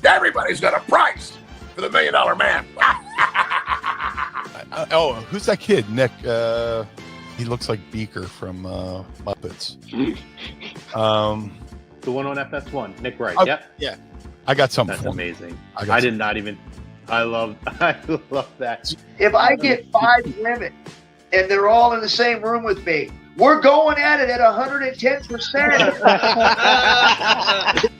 Everybody's got a price for the $1 Million Man. Who's that kid? Nick. He looks like Beaker from Muppets. The one on FS1, Nick Wright. Yep. Yeah. I got something. That's for amazing. I love that. If I get 5 women and they're all in the same room with me, we're going at it at 110%.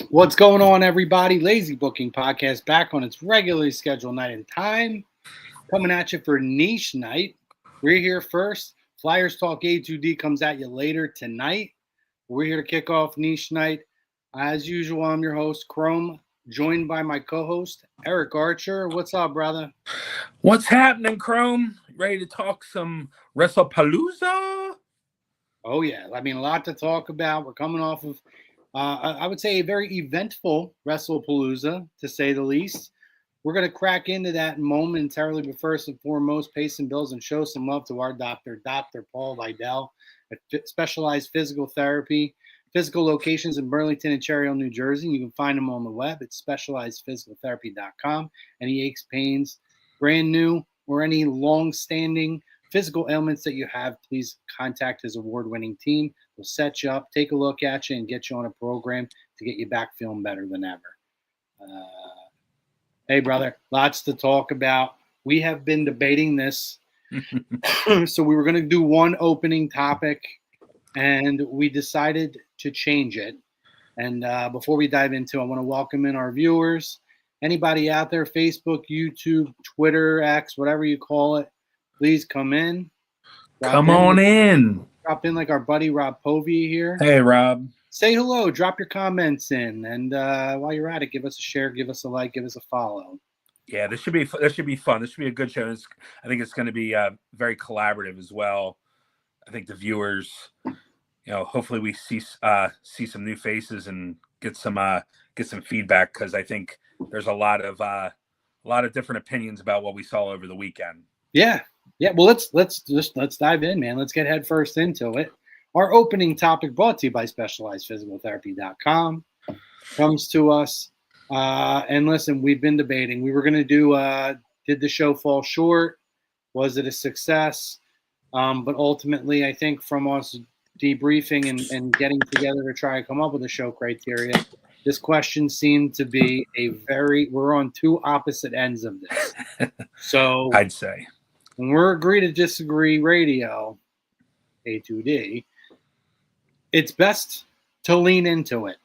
What's going on, everybody? Lazy Booking Podcast back on its regularly scheduled night and time. Coming at you for Niche Night. We're here first. Flyers Talk A2D comes at you later tonight. We're here to kick off Niche Night. As usual, I'm your host, Chrome, joined by my co-host, Eric Archer. What's up, brother? What's happening, Chrome? Ready to talk some Wrestlepalooza? Oh, yeah. I mean, a lot to talk about. We're coming off of I would say a very eventful Wrestlepalooza, to say the least. We're going to crack into that momentarily, but first and foremost, pay some bills and show some love to our doctor, Dr. Paul Vidal, at Specialized Physical Therapy. Physical locations in Burlington and Cherry Hill, New Jersey. You can find them on the web at specializedphysicaltherapy.com. Any aches, pains, brand new, or any long-standing physical ailments that you have, please contact his award-winning team. They'll set you up, take a look at you, and get you on a program to get you back feeling better than ever. Hey, brother, lots to talk about. We have been debating this. So we were going to do one opening topic, and we decided to change it. And before we dive into it, I want to welcome in our viewers. Anybody out there, Facebook, YouTube, Twitter, X, whatever you call it, please come in. Come on in. Drop in like our buddy Rob Povey here. Hey, Rob. Say hello. Drop your comments in. And while you're at it, give us a share, give us a like, give us a follow. Yeah, this should be fun. This should be a good show. I think it's going to be very collaborative as well. I think the viewers, hopefully we see some new faces and get some feedback, because I think there's a lot of different opinions about what we saw over the weekend. Yeah. Well, let's dive in, man. Let's get head first into it. Our opening topic, brought to you by SpecializedPhysicalTherapy.com, comes to us. And listen, we've been debating. We were going to do, did the show fall short? Was it a success? But ultimately, I think from us debriefing and getting together to try and come up with a show criteria, this question seemed to be we're on two opposite ends of this. So I'd say when we're agree to disagree radio, A2D, it's best to lean into it.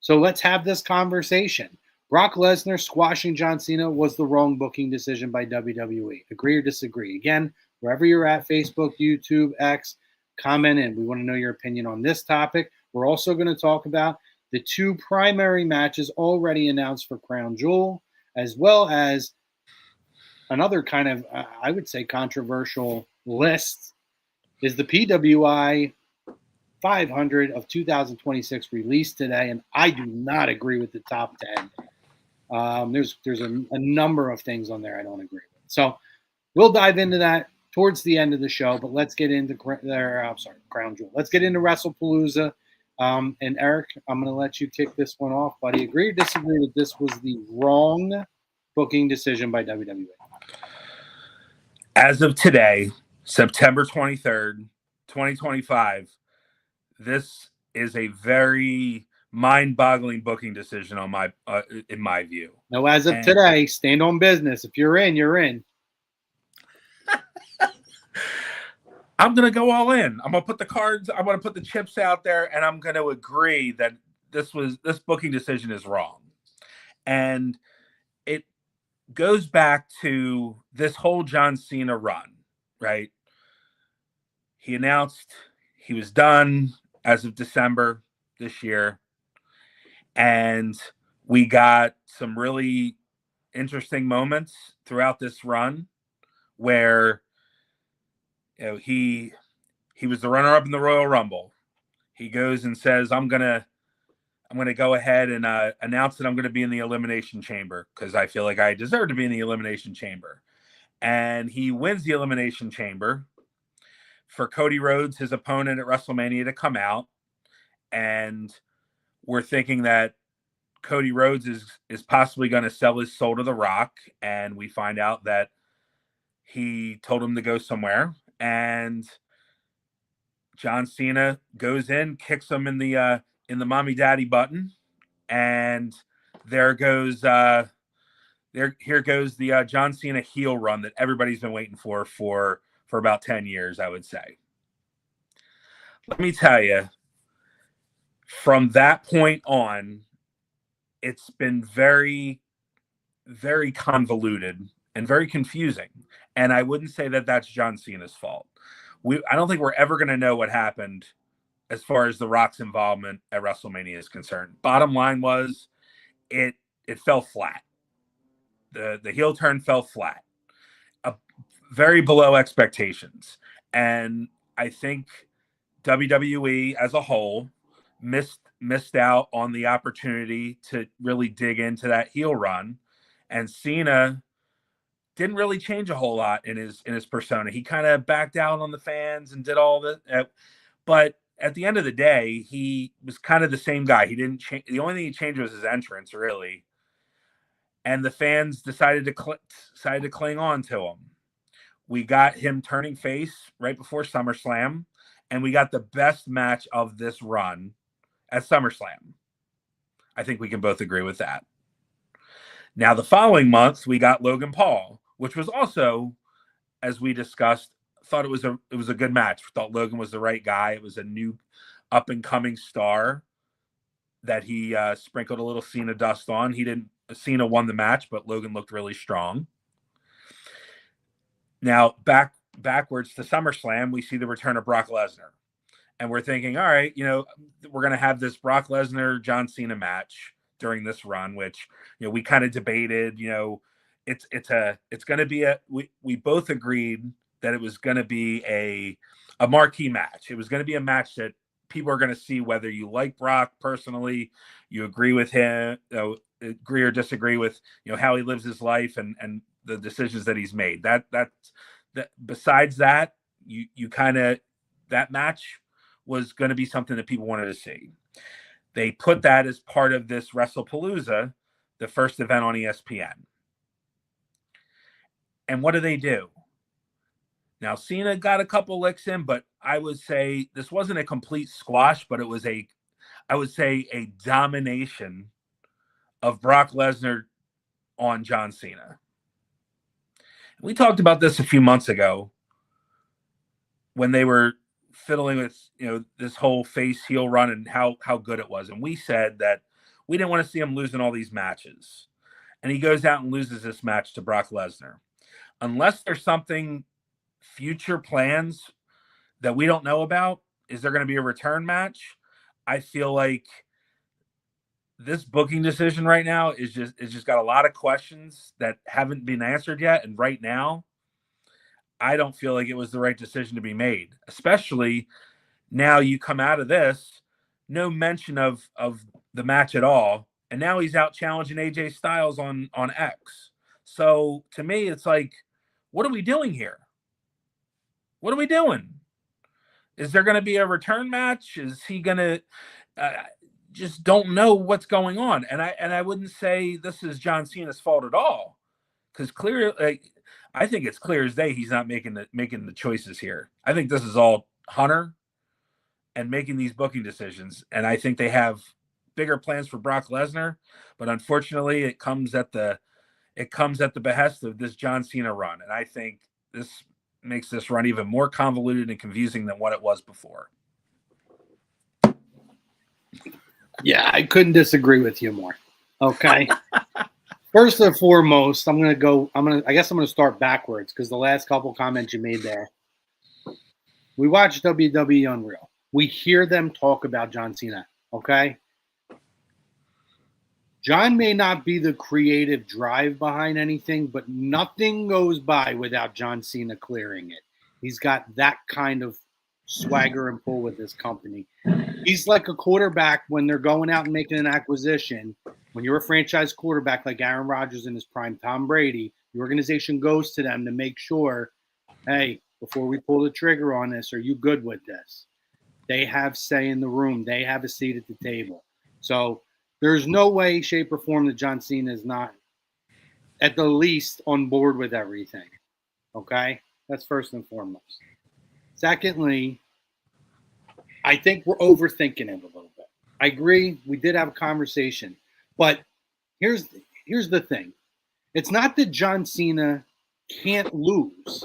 So let's have this conversation. Brock Lesnar squashing John Cena was the wrong booking decision by WWE. Agree or disagree? Again, wherever you're at, Facebook, YouTube, X, comment in. We want to know your opinion on this topic. We're also going to talk about the two primary matches already announced for Crown Jewel, as well as another kind of, I would say, controversial list is the PWI 500 of 2026 released today, and I do not agree with the top 10. There's a number of things on there I don't agree with. So we'll dive into that towards the end of the show, but let's get into Crown Jewel. Let's get into Wrestlepalooza. And Eric, I'm going to let you kick this one off, buddy. Agree or disagree that this was the wrong booking decision by WWE? as of today, September 23rd, 2025, this is a very mind-boggling booking decision on in my view. No, as of today, stand on business. If you're in, you're in. I'm going to go all in. I'm going to put the cards, I'm going to put the chips out there, and I'm going to agree that this booking decision is wrong. And it goes back to this whole John Cena run, right? He announced he was done as of December this year. And we got some really interesting moments throughout this run where he was the runner-up in the Royal Rumble. He goes and says, I'm gonna go ahead and announce that I'm going to be in the Elimination Chamber because I feel like I deserve to be in the Elimination Chamber. and he wins the Elimination Chamber for Cody Rhodes, his opponent at WrestleMania, to come out. And we're thinking that Cody Rhodes is possibly going to sell his soul to The Rock, and we find out that he told him to go somewhere, and John Cena goes in, kicks him in the mommy daddy button, and here goes the John Cena heel run that everybody's been waiting for about 10 years, I would say. Let me tell you, from that point on, it's been very, very convoluted and very confusing. And I wouldn't say that that's John Cena's fault. I don't think we're ever going to know what happened as far as The Rock's involvement at WrestleMania is concerned. Bottom line was it fell flat. The heel turn fell flat, very below expectations. And I think WWE as a whole missed out on the opportunity to really dig into that heel run. And Cena didn't really change a whole lot in his persona. He kind of backed out on the fans and did all that. But at the end of the day, he was kind of the same guy. He didn't change. The only thing he changed was his entrance, really. And the fans decided to cling on to him. We got him turning face right before SummerSlam, and we got the best match of this run at SummerSlam. I think we can both agree with that. Now, the following month, we got Logan Paul, which was also, as we discussed, thought it was a good match. Thought Logan was the right guy. It was a new up-and-coming star that he sprinkled a little Cena dust on. Cena won the match, but Logan looked really strong. Now, backwards to SummerSlam, we see the return of Brock Lesnar. And we're thinking, all right, we're going to have this Brock Lesnar John Cena match during this run, which, we kind of debated, it's going to be we both agreed that it was going to be a marquee match. It was going to be a match that people are going to see whether you like Brock personally, you agree with him, agree or disagree with, how he lives his life and the decisions that he's made. That besides that, you kind of, that match was going to be something that people wanted to see. They put that as part of this Wrestlepalooza, the first event on ESPN. And what do? Now, Cena got a couple licks in, but I would say this wasn't a complete squash, but it was a domination of Brock Lesnar on John Cena. We talked about this a few months ago when they were fiddling with, this whole face heel run and how good it was. And we said that we didn't want to see him losing all these matches. And he goes out and loses this match to Brock Lesnar. Unless there's something future plans that we don't know about, is there going to be a return match? I feel like this booking decision right now is just got a lot of questions that haven't been answered yet. And right now, I don't feel like it was the right decision to be made, especially now you come out of this, no mention of the match at all. And now he's out challenging AJ Styles on X. So to me, it's like, what are we doing here? What are we doing? Is there going to be a return match? Is he going to just don't know what's going on? And I wouldn't say this is John Cena's fault at all, because clearly, I think it's clear as day he's not making the choices here. I think this is all Hunter and making these booking decisions, and I think they have bigger plans for Brock Lesnar, but unfortunately, it comes at the behest of this John Cena run, and I think this makes this run even more convoluted and confusing than what it was before. Yeah, I couldn't disagree with you more. Okay. First and foremost, I guess I'm gonna start backwards because the last couple comments you made there. We watch WWE Unreal. We hear them talk about John Cena. Okay. John may not be the creative drive behind anything, but nothing goes by without John Cena clearing it. He's got that kind of swagger and pull with his company. He's like a quarterback when they're going out and making an acquisition. When you're a franchise quarterback like Aaron Rodgers in his prime, Tom Brady, the organization goes to them to make sure, hey, before we pull the trigger on this, are you good with this? They have say in the room. They have a seat at the table. So there's no way, shape, or form that John Cena is not at the least on board with everything. Okay? That's first and foremost. Secondly, I think we're overthinking it a little bit. I agree. We did have a conversation. But here's the thing. It's not that John Cena can't lose.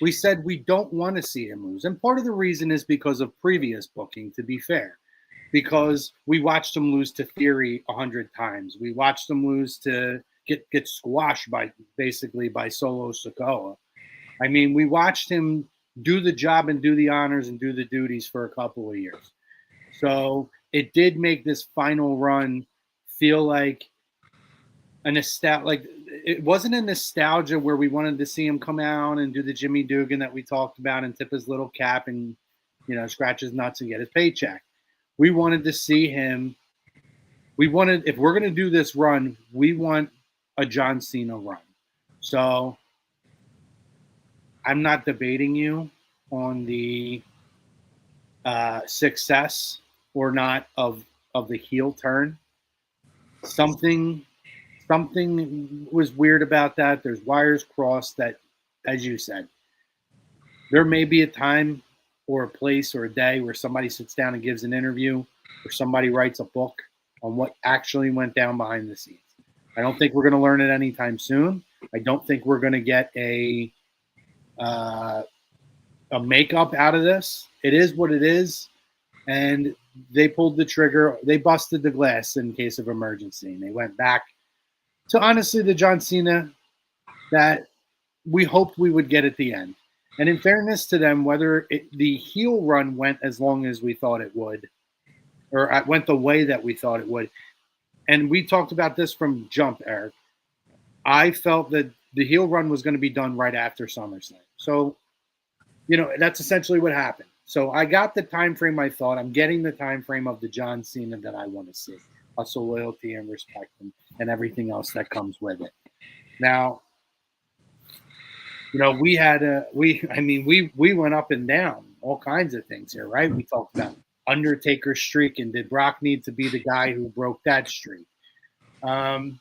We said we don't want to see him lose. And part of the reason is because of previous booking, to be fair. Because we watched him lose to Theory 100 times. We watched him lose to get squashed by Solo Sikoa. I mean, we watched him do the job and do the honors and do the duties for a couple of years. So it did make this final run feel like it wasn't a nostalgia where we wanted to see him come out and do the Jimmy Dugan that we talked about and tip his little cap and, scratch his nuts and get his paycheck. We wanted to see him. If we're going to do this run, we want a John Cena run. So I'm not debating you on the success or not of the heel turn. Something was weird about that. There's wires crossed that, as you said, there may be a time or a place or a day where somebody sits down and gives an interview or somebody writes a book on what actually went down behind the scenes. I don't think we're going to learn it anytime soon. I don't think we're going to get a makeup out of this. It is what it is. And they pulled the trigger. They busted the glass in case of emergency. And they went back to, honestly, the John Cena that we hoped we would get at the end. And in fairness to them, whether the heel run went as long as we thought it would, or it went the way that we thought it would, and we talked about this from jump, Eric, I felt that the heel run was going to be done right after SummerSlam. So, that's essentially what happened. So I got the time frame I thought. I'm getting the time frame of the John Cena that I want to see. Hustle, loyalty, and respect, and everything else that comes with it. Now, we went up and down all kinds of things here, right? We talked about Undertaker's streak, and did Brock need to be the guy who broke that streak? To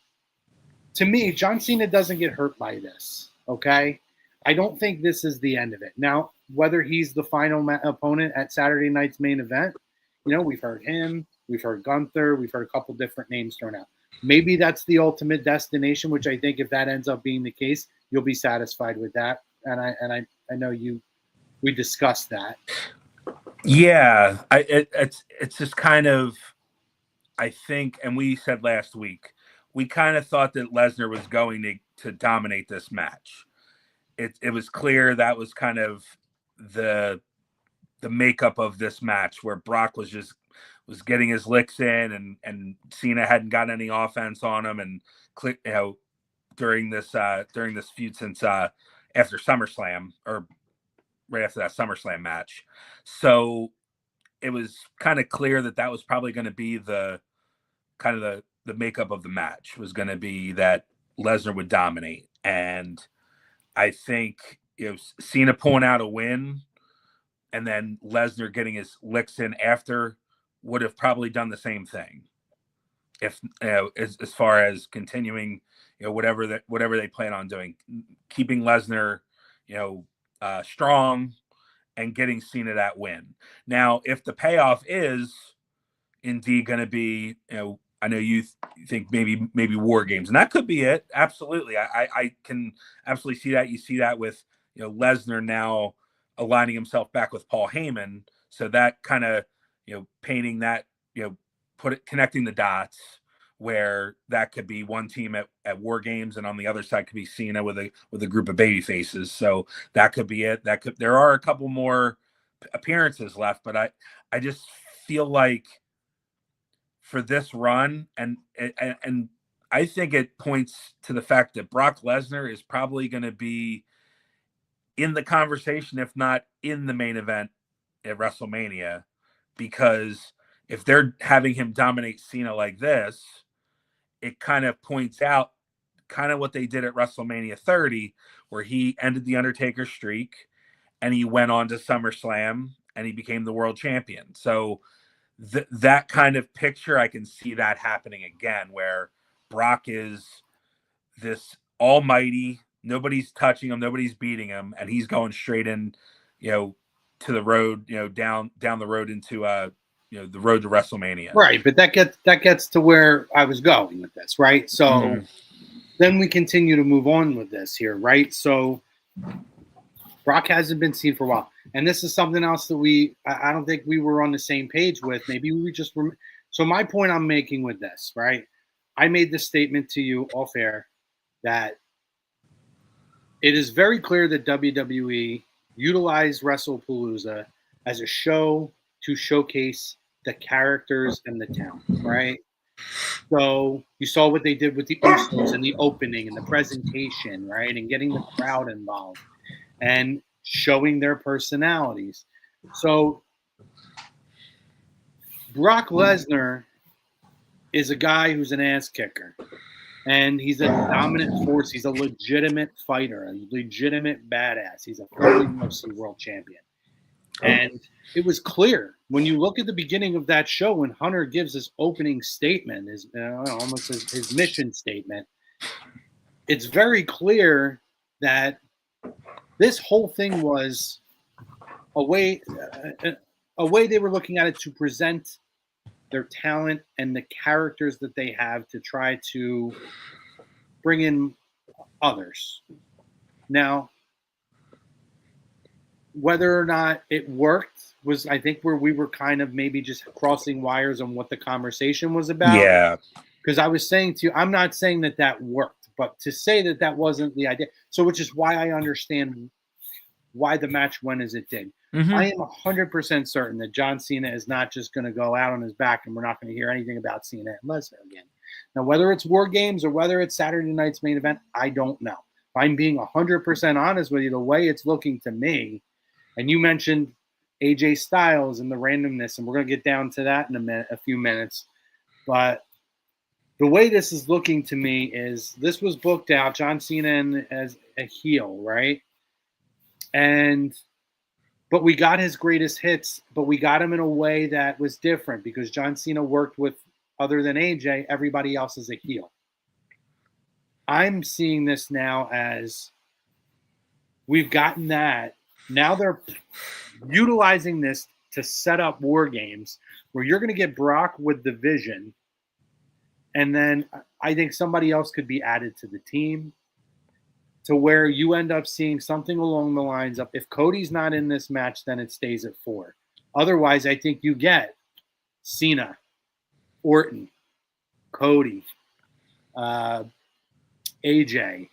me, John Cena doesn't get hurt by this, okay? I don't think this is the end of it. Now, whether he's the final opponent at Saturday night's main event, we've heard him, we've heard Gunther, we've heard a couple different names thrown out. Maybe that's the ultimate destination, which I think if that ends up being the case, you'll be satisfied with that. And I know we discussed that. Yeah, it's just kind of, I think, and we said last week, we kind of thought that Lesnar was going to dominate this match. It was clear that was kind of the makeup of this match, where Brock was getting his licks in, and Cena hadn't gotten any offense on him, and during this feud since after SummerSlam, or right after that SummerSlam match. So it was kind of clear that was probably going to be the makeup of the match, was going to be that Lesnar would dominate. And I think Cena pulling out a win and then Lesnar getting his licks in after would have probably done the same thing. If as far as continuing, whatever they plan on doing, keeping Lesnar, strong and getting Cena that win. Now, if the payoff is indeed going to be, I know you think maybe War Games, and that could be it. Absolutely. I can absolutely see that. You see that with, Lesnar now aligning himself back with Paul Heyman. So that kind of, painting that, connecting the dots, where that could be one team at War Games, and on the other side could be Cena with a group of baby faces. So that could be it. There are a couple more appearances left, but I just feel like for this run, and I think it points to the fact that Brock Lesnar is probably going to be in the conversation, if not in the main event at WrestleMania, because if they're having him dominate Cena like this, it kind of points out kind of what they did at WrestleMania 30, where he ended the Undertaker streak and he went on to SummerSlam and he became the world champion. So that kind of picture, I can see that happening again, where Brock is this almighty, nobody's touching him, nobody's beating him, and he's going straight in, to the road, down the road into the road to WrestleMania. Right, but that gets to where I was going with this, right? So then we continue to move on with this here, right? So Brock hasn't been seen for a while, and this is something else that I don't think we were on the same page with. Maybe we just were. So my point I'm making with this, right? I made this statement to you off air that it is very clear that WWE utilized WrestlePalooza as a show to showcase the characters and the talent, right? So you saw what they did with the Usos and the opening and the presentation, right? And getting the crowd involved and showing their personalities. So Brock Lesnar is a guy who's an ass kicker. And he's a dominant force. He's a legitimate fighter, a legitimate badass. He's a former UFC world champion. And it was clear when you look at the beginning of that show when Hunter gives his opening statement, almost his mission statement, it's very clear that this whole thing was a way they were looking at it to present their talent and the characters that they have to try to bring in others. Now, whether or not it worked was, I think, where we were kind of maybe just crossing wires on what the conversation was about. Yeah. Because I was saying to you, I'm not saying that worked, but to say that wasn't the idea. So, which is why I understand why the match went as it did. I am 100% certain that John Cena is not just going to go out on his back and we're not going to hear anything about Cena and Lesnar again. Now, whether it's War Games or whether it's Saturday night's main event, I don't know. If I'm being 100% honest with you, the way it's looking to me, and you mentioned AJ Styles and the randomness, and we're going to get down to that in a few minutes, but the way this is looking to me is this was booked out, John Cena as a heel, right? But we got his greatest hits, but we got him in a way that was different because John Cena worked with, other than AJ, everybody else is a heel. I'm seeing this now as we've gotten that. Now they're utilizing this to set up War Games where you're going to get Brock with the Vision, and then I think somebody else could be added to the team, to where you end up seeing something along the lines of, if Cody's not in this match, then it stays at 4. Otherwise, I think you get Cena, Orton, Cody, AJ,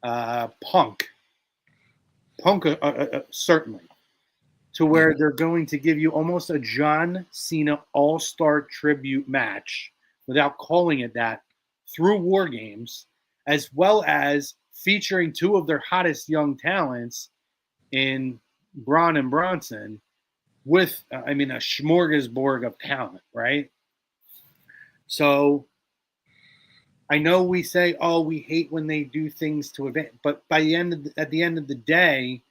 Punk, certainly, to where they're going to give you almost a John Cena all-star tribute match without calling it that through War Games, as well as featuring 2 of their hottest young talents in Braun and Bronson with, a smorgasbord of talent, right? So I know we say, oh, we hate when they do things to event, but at the end of the day,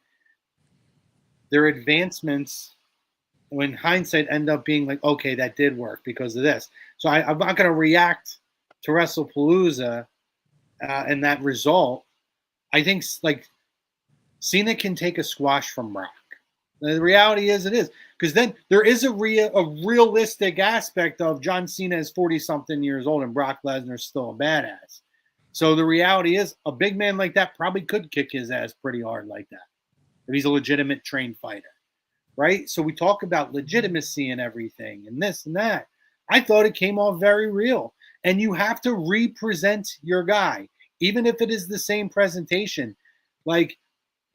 their advancements, in hindsight, end up being like, okay, that did work because of this. So I'm not going to react to WrestlePalooza and that result. I think like Cena can take a squash from Brock. The reality is it is, because then there is a realistic aspect of John Cena is 40-something years old and Brock Lesnar is still a badass. So the reality is a big man like that probably could kick his ass pretty hard like that if he's a legitimate trained fighter, right? So we talk about legitimacy and everything and this and that. I thought it came off very real. And you have to represent your guy, even if it is the same presentation. Like,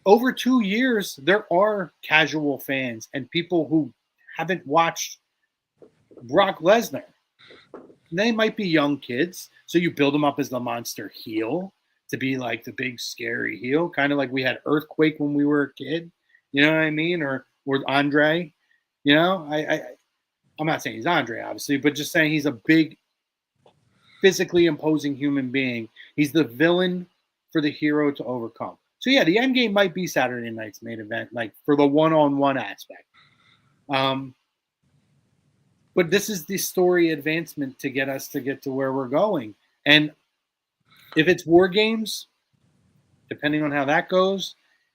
over 2 years, there are casual fans and people who haven't watched Brock Lesnar. They might be young kids, so you build them up as the monster heel to be like the big scary heel, kind of like we had Earthquake when we were a kid. You know what I mean? Or Andre. You know, I'm not saying he's Andre, obviously, but just saying he's a big physically imposing human being. He's the villain for the hero to overcome. So yeah, the end game might be Saturday night's main event, like for the one-on-one aspect. But this is the story advancement to get us to get to where we're going. And if it's War Games, depending on how that goes,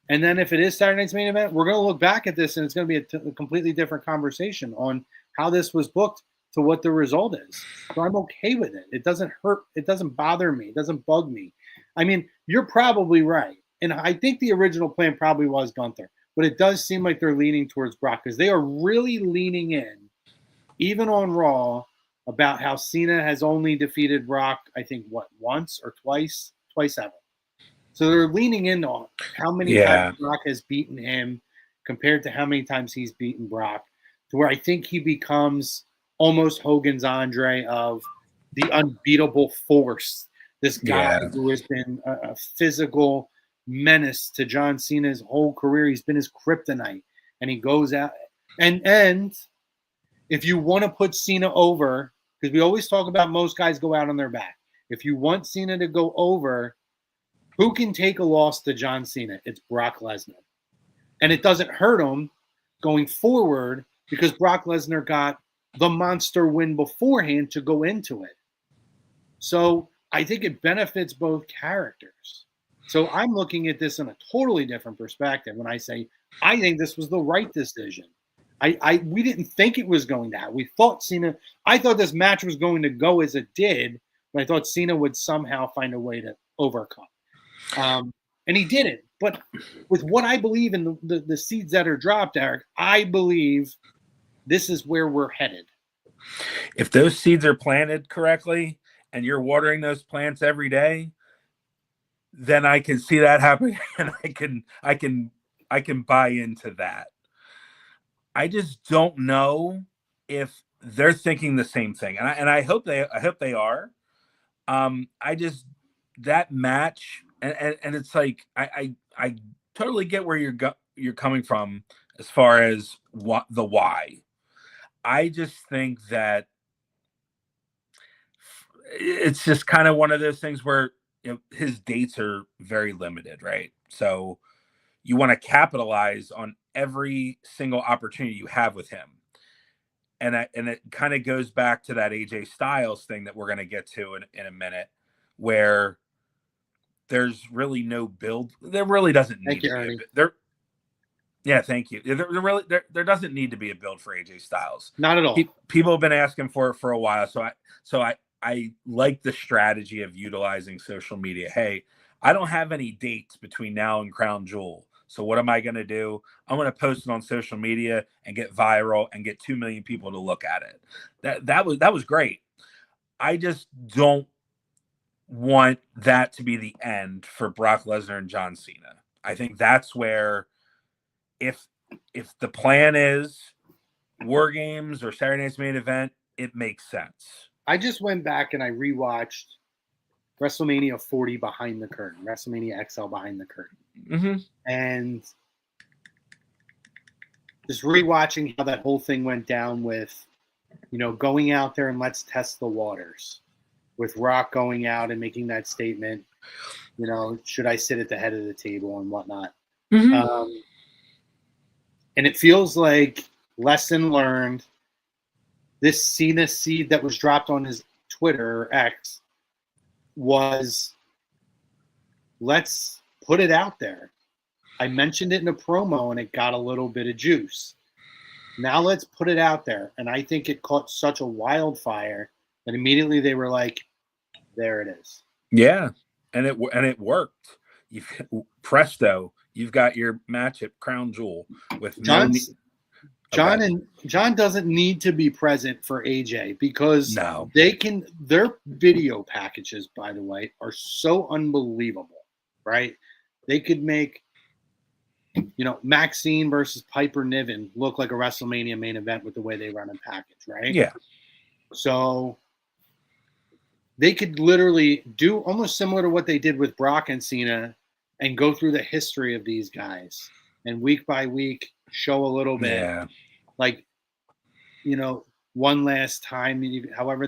and then if it is Saturday night's main event, we're going to look back at this and it's going to be a completely different conversation on how this was booked to what the result is. So I'm okay with it. It doesn't hurt. It doesn't bother me. It doesn't bug me. I mean, you're probably right. And I think the original plan probably was Gunther. But it does seem like they're leaning towards Brock because they are really leaning in, even on Raw, about how Cena has only defeated Brock, I think, once or twice? Twice ever. So they're leaning in on how many times Brock has beaten him compared to how many times he's beaten Brock, to where I think he becomes almost Hogan's Andre of the unbeatable force. This guy who has been a physical menace to John Cena's whole career. He's been his kryptonite, and he goes out. And if you want to put Cena over, because we always talk about most guys go out on their back. If you want Cena to go over, who can take a loss to John Cena? It's Brock Lesnar. And it doesn't hurt him going forward because Brock Lesnar got the monster win beforehand to go into it. So I think it benefits both characters. So I'm looking at this in a totally different perspective when I say I think this was the right decision. We didn't think it was going to happen. We thought Cena – I thought this match was going to go as it did, but I thought Cena would somehow find a way to overcome. And he didn't. But with what I believe in the seeds that are dropped, Eric, I believe this is where we're headed. If those seeds are planted correctly and you're watering those plants every day, then I can see that happening, and I can buy into that. I just don't know if they're thinking the same thing, and I hope they are. That match, and it's like I totally get where you're coming from as far as the why. I just think that it's just kind of one of those things where his dates are very limited, right? So you want to capitalize on every single opportunity you have with him. And it kind of goes back to that AJ Styles thing that we're going to get to in a minute, where there's really no build. There really doesn't need to be there. Yeah, thank you. There doesn't need to be a build for AJ Styles. Not at all. People have been asking for it for a while. So I like the strategy of utilizing social media. Hey, I don't have any dates between now and Crown Jewel. So what am I going to do? I'm going to post it on social media and get viral and get 2 million people to look at it. That was great. I just don't want that to be the end for Brock Lesnar and John Cena. I think that's where if the plan is War Games or Saturday Night's Main Event, it makes sense. I just went back and I rewatched WrestleMania 40 Behind the Curtain, WrestleMania XL Behind the Curtain. Mm-hmm. And just rewatching how that whole thing went down with, going out there and let's test the waters. With Rock going out and making that statement, should I sit at the head of the table and whatnot. Mm-hmm. And it feels like lesson learned. This Cena seed that was dropped on his Twitter or X was, let's put it out there. I mentioned it in a promo and it got a little bit of juice. Now let's put it out there. And I think it caught such a wildfire that immediately they were like, there it is. Yeah. And it worked. Presto, you've got your match at Crown Jewel with John doesn't need to be present for AJ because their video packages, by the way, are so unbelievable, right? They could make, Maxine versus Piper Niven look like a WrestleMania main event with the way they run a package, right? Yeah. So they could literally do almost similar to what they did with Brock and Cena and go through the history of these guys and week by week show a little bit. Yeah. Like, one last time. However,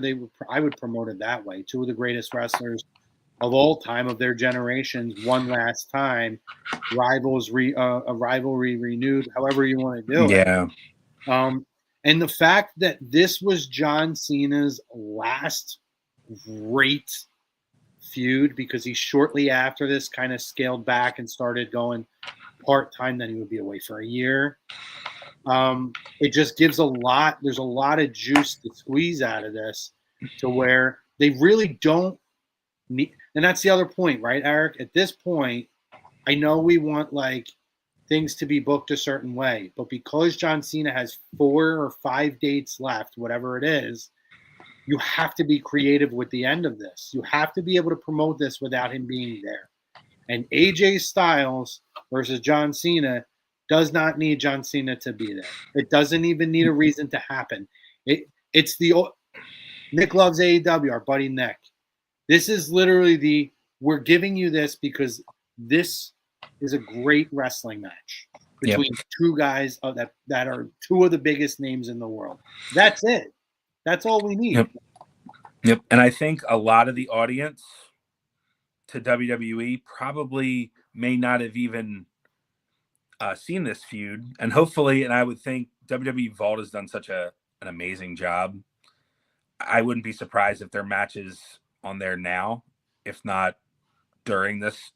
I would promote it that way. Two of the greatest wrestlers of all time, of their generations, one last time. A rivalry renewed. However you want to do it. Yeah. And the fact that this was John Cena's last great feud, because he shortly after this kind of scaled back and started going part-time, then he would be away for a year. It just gives there's a lot of juice to squeeze out of this, to where they really don't need, and that's the other point, right, Eric? At this point, I know we want like things to be booked a certain way, but because John Cena has 4 or 5 dates left, whatever it is, you have to be creative with the end of this. You have to be able to promote this without him being there. And AJ Styles versus John Cena does not need John Cena to be there. It doesn't even need a reason to happen. It's Nick loves AEW, our buddy Nick. This is literally we're giving you this because this is a great wrestling match between two guys that are two of the biggest names in the world. That's it. That's all we need. Yep. And I think a lot of the audience to WWE probably may not have even seen this feud. And hopefully, and I would think WWE Vault has done such an amazing job. I wouldn't be surprised if their matches on there now, if not during this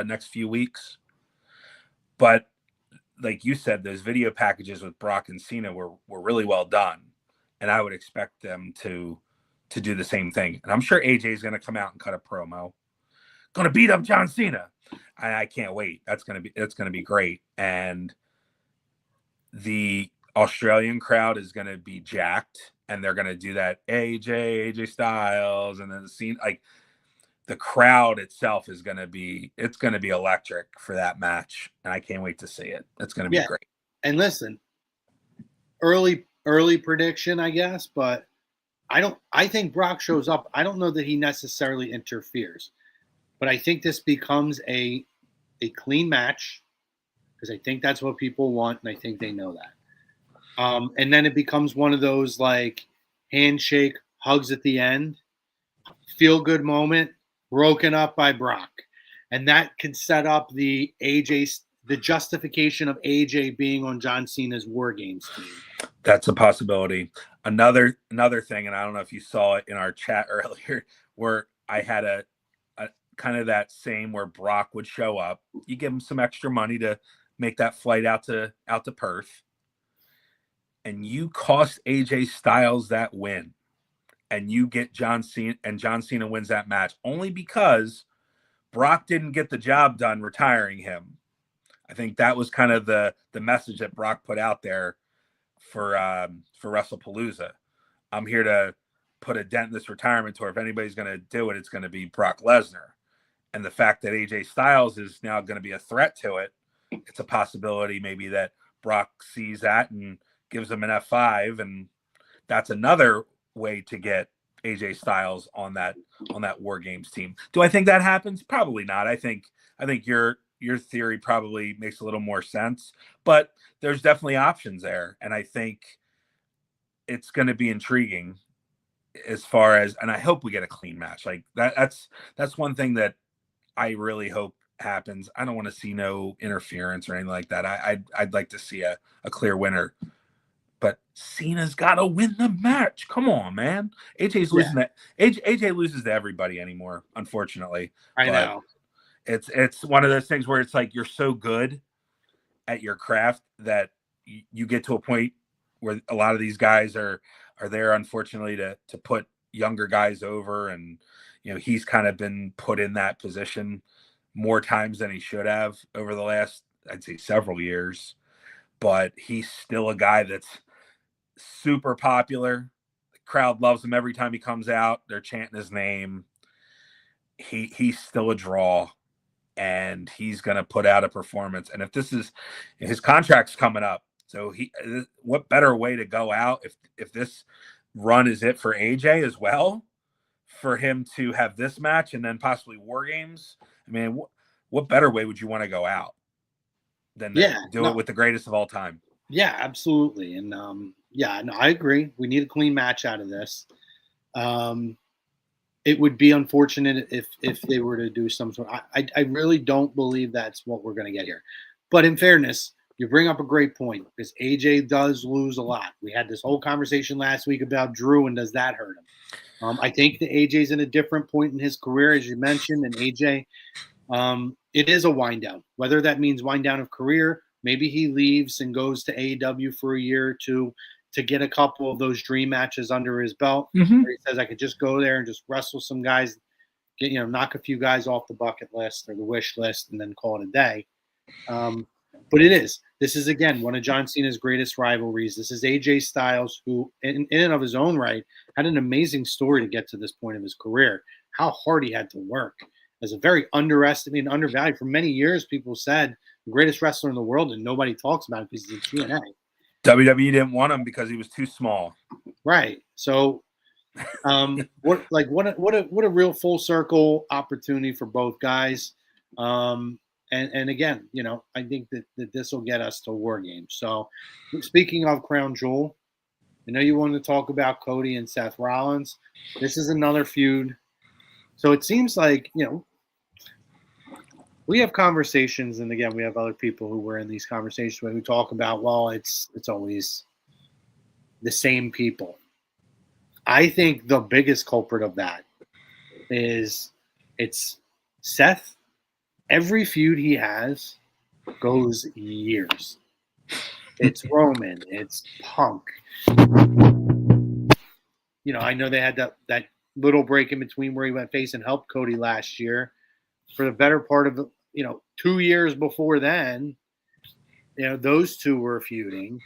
next few weeks. But like you said, those video packages with Brock and Cena were really well done, and I would expect them to do the same thing. And I'm sure AJ is going to come out and cut a promo, going to beat up John Cena. I can't wait. It's going to be great. And the Australian crowd is going to be jacked, and they're going to do that AJ Styles, and then the scene, like the crowd itself is going to be electric for that match, and I can't wait to see it. It's going to be great. And listen, early prediction, I guess, but I think Brock shows up. I don't know that he necessarily interferes, but I think this becomes a clean match, because I think that's what people want, and I think they know that. And then it becomes one of those like handshake hugs at the end, feel good moment, broken up by Brock, and that can set up the justification of AJ being on John Cena's War Games team. That's a possibility. Another thing, and I don't know if you saw it in our chat earlier, where I had a kind of that same where Brock would show up. You give him some extra money to make that flight out to Perth, and you cost AJ Styles that win, and you get John Cena, and John Cena wins that match only because Brock didn't get the job done retiring him. I think that was kind of the message that Brock put out there for Wrestlepalooza. I'm here to put a dent in this retirement tour. If anybody's going to do it, it's going to be Brock Lesnar. And the fact that AJ Styles is now going to be a threat to it, it's a possibility maybe that Brock sees that and gives him an F5, and that's another way to get AJ Styles on that War Games team. Do I think that happens? Probably not. I think your theory probably makes a little more sense, but there's definitely options there, and I think it's going to be intriguing as far as, and I hope we get a clean match. Like that's one thing that I really hope happens. I don't want to see no interference or anything like that. I'd like to see a clear winner. But Cena's got to win the match. Come on, man. AJ's losing that. AJ loses to everybody anymore, unfortunately. I know. It's one of those things where it's like you're so good at your craft that you get to a point where a lot of these guys are there, unfortunately, to put younger guys over. And, you know, he's kind of been put in that position more times than he should have over the last, I'd say, several years. But he's still a guy that's super popular. The crowd loves him every time he comes out. They're chanting his name. He's still a draw, and he's going to put out a performance. And if this is his contract's coming up, so what better way to go out if this run is it for AJ as well, for him to have this match and then possibly War Games? I mean, what better way would you want to go out than do it with the greatest of all time? Yeah, absolutely. And Yeah, no, I agree. We need a clean match out of this. It would be unfortunate if they were to do some sort. I really don't believe that's what we're going to get here. But in fairness, you bring up a great point because AJ does lose a lot. We had this whole conversation last week about Drew and does that hurt him? I think that AJ's in a different point in his career, as you mentioned, and AJ, it is a wind down. Whether that means wind down of career, maybe he leaves and goes to AEW for a year or two to get a couple of those dream matches under his belt. Mhm. Where he says, I could just go there and just wrestle some guys, knock a few guys off the bucket list or the wish list and then call it a day. But this is, again, one of John Cena's greatest rivalries. This is AJ Styles, who in and of his own right had an amazing story to get to this point of his career, how hard he had to work. As a very underestimated, undervalued. For many years, people said the greatest wrestler in the world, and nobody talks about it because he's in TNA. WWE didn't want him because he was too small. Right. So, what a real full circle opportunity for both guys. And again, I think that this will get us to War Games. So, speaking of Crown Jewel, I know you wanted to talk about Cody and Seth Rollins. This is another feud. So it seems like, we have conversations, and again, we have other people who were in these conversations who talk about, well, it's always the same people. I think the biggest culprit of that is it's Seth. Every feud he has goes years. It's Roman. It's Punk. I know they had that little break in between where he went face and helped Cody last year. For the better part of 2 years before then, those two were feuding.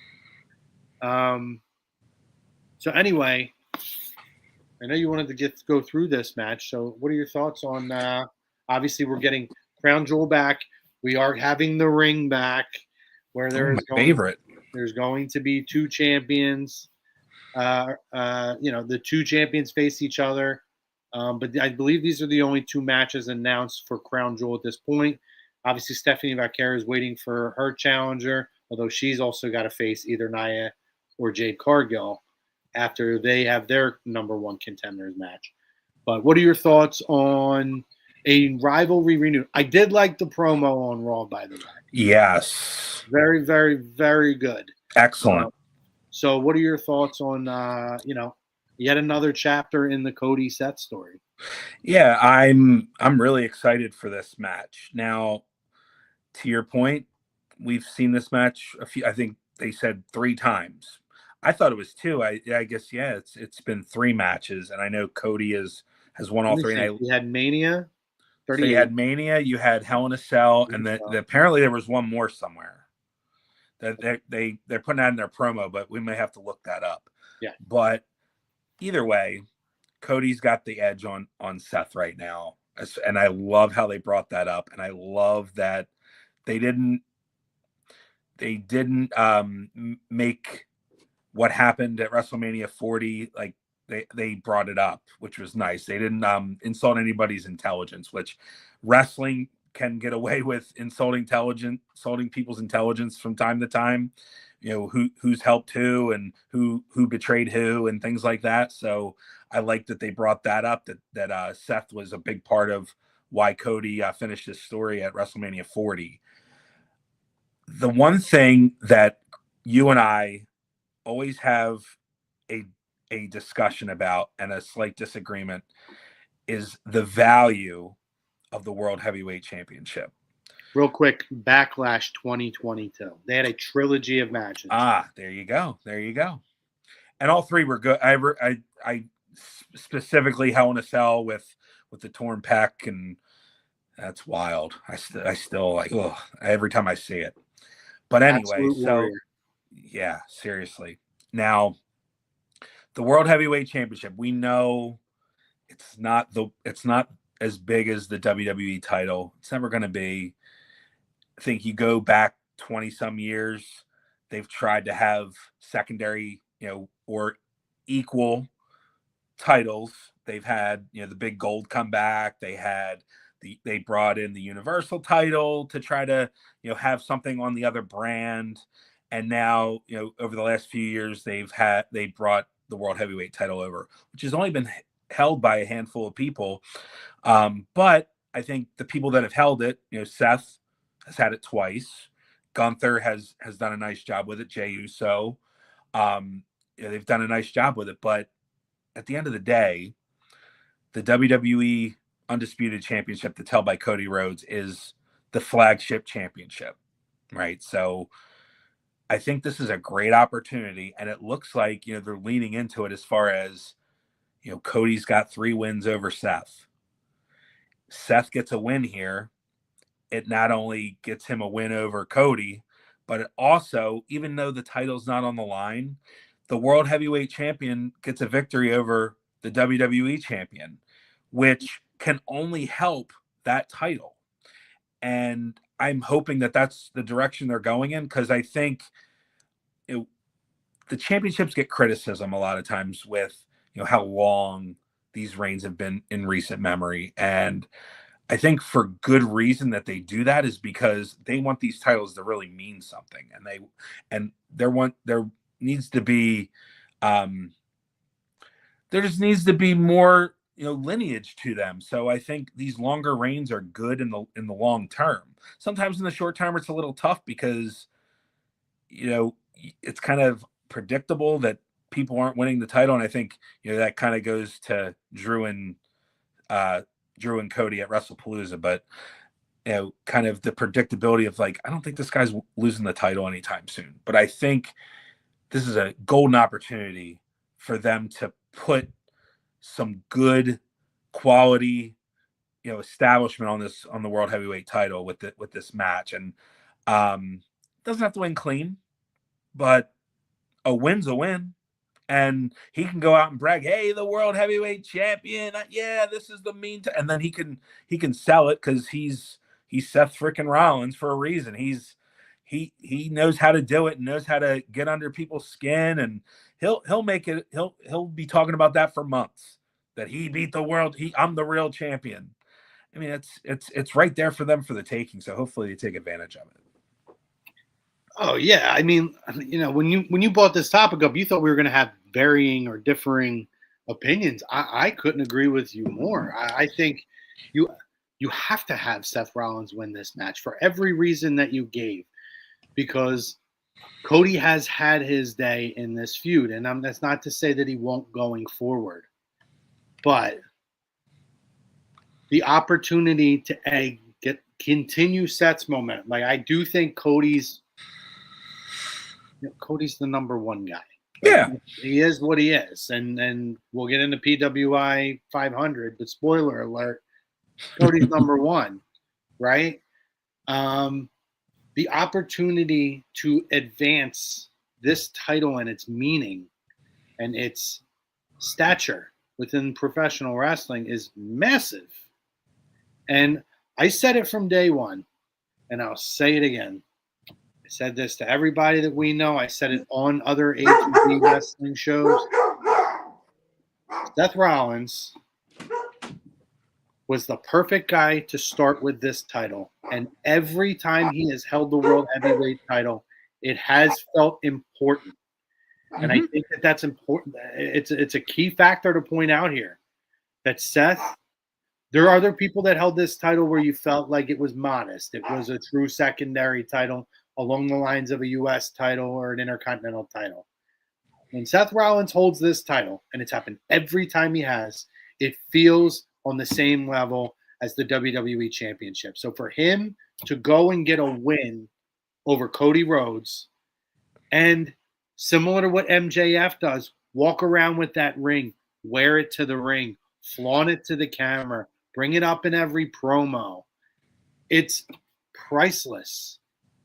So anyway, I know you wanted to go through this match. So what are your thoughts on? Obviously, we're getting Crown Jewel back. We are having the ring back, where there's There's going to be two champions. The two champions face each other. But I believe these are the only two matches announced for Crown Jewel at this point. Obviously, Stephanie Vaquer is waiting for her challenger, although she's also got to face either Nia or Jade Cargill after they have their number one contenders match. But what are your thoughts on a rivalry renewed? I did like the promo on Raw, by the way. Yes. Very, very, very good. Excellent. So what are your thoughts on, yet another chapter in the Cody Seth story? Yeah, I'm really excited for this match. Now, to your point, we've seen this match I think they said 3 times. I thought it was 2. I guess, yeah, it's been 3 matches, and I know Cody has won all 3. And you had Mania. So you had Mania, you had Hell in a Cell, and apparently there was one more somewhere. That they're putting that in their promo, but we may have to look that up. Yeah. But either way, Cody's got the edge on Seth right now, and I love how they brought that up, and I love that they didn't make what happened at WrestleMania 40 like they brought it up, which was nice. They didn't insult anybody's intelligence, which wrestling can get away with insulting people's intelligence from time to time. Who's helped who and who betrayed who and things like that. So I like that they brought that up, that Seth was a big part of why Cody finished his story at WrestleMania 40. The one thing that you and I always have a discussion about and a slight disagreement is the value of the World Heavyweight Championship. Real quick, Backlash 2022. They had a trilogy of matches. There you go. And all 3 were good. I specifically Hell in a Cell with the torn pec, and that's wild. I still like every time I see it. But anyway, yeah, seriously. Now, the World Heavyweight Championship, we know it's not as big as the WWE title. It's never going to be. I think you go back 20 some years, they've tried to have secondary, or equal titles. They've had, the big gold comeback. They brought in the Universal title to try to, have something on the other brand. And now, over the last few years, they brought the World Heavyweight title over, which has only been held by a handful of people. But I think the people that have held it, Seth has had it twice. Gunther has done a nice job with it. Jey Uso, they've done a nice job with it. But at the end of the day, the WWE Undisputed Championship that's held by Cody Rhodes is the flagship championship, right? So I think this is a great opportunity, and it looks like, they're leaning into it as far as, Cody's got 3 wins over Seth. Seth gets a win here. It not only gets him a win over Cody, but it also, even though the title's not on the line, the World Heavyweight Champion gets a victory over the WWE Champion, which can only help that title. And I'm hoping that that's the direction they're going in, because I think the championships get criticism a lot of times with, how long these reigns have been in recent memory. And I think for good reason that they do that is because they want these titles to really mean something. And there needs to be, there just needs to be more, lineage to them. So I think these longer reigns are good in the long term. Sometimes in the short term, it's a little tough because, it's kind of predictable that people aren't winning the title. And I think, that kind of goes to Drew and Cody at WrestlePalooza, but kind of the predictability of I don't think this guy's losing the title anytime soon. But I think this is a golden opportunity for them to put some good quality, establishment on the World Heavyweight title with this match. And doesn't have to win clean, but a win's a win. And he can go out and brag, "Hey, the World Heavyweight Champion! Yeah, this is the and then he can sell it because he's Seth freaking Rollins for a reason. He knows how to do it and knows how to get under people's skin, and he'll make it. He'll be talking about that for months. That he beat the world. I'm the real champion. I mean, it's right there for them for the taking. So hopefully they take advantage of it. Oh yeah, I mean, when you brought this topic up, you thought we were going to have varying or differing opinions. I couldn't agree with you more. I think you have to have Seth Rollins win this match for every reason that you gave, because Cody has had his day in this feud, and that's not to say that he won't going forward, but the opportunity to continue Seth's momentum. I do think Cody's the number one guy. Yeah, he is what he is, and we'll get into PWI 500. But spoiler alert, Cody's number one, right? The opportunity to advance this title and its meaning and its stature within professional wrestling is massive. And I said it from day one, and I'll say it again. I said this to everybody that we know. I said it on other A2B wrestling shows. Seth Rollins was the perfect guy to start with this title. And every time he has held the World Heavyweight title, it has felt important. And I think that's important. It's a key factor to point out here that Seth, there are other people that held this title where you felt like it was modest. It was a true secondary title along the lines of a U.S. title or an Intercontinental title. When Seth Rollins holds this title, and it's happened every time he has, it feels on the same level as the WWE Championship. So for him to go and get a win over Cody Rhodes, and similar to what MJF does, walk around with that ring, wear it to the ring, flaunt it to the camera, bring it up in every promo. It's priceless.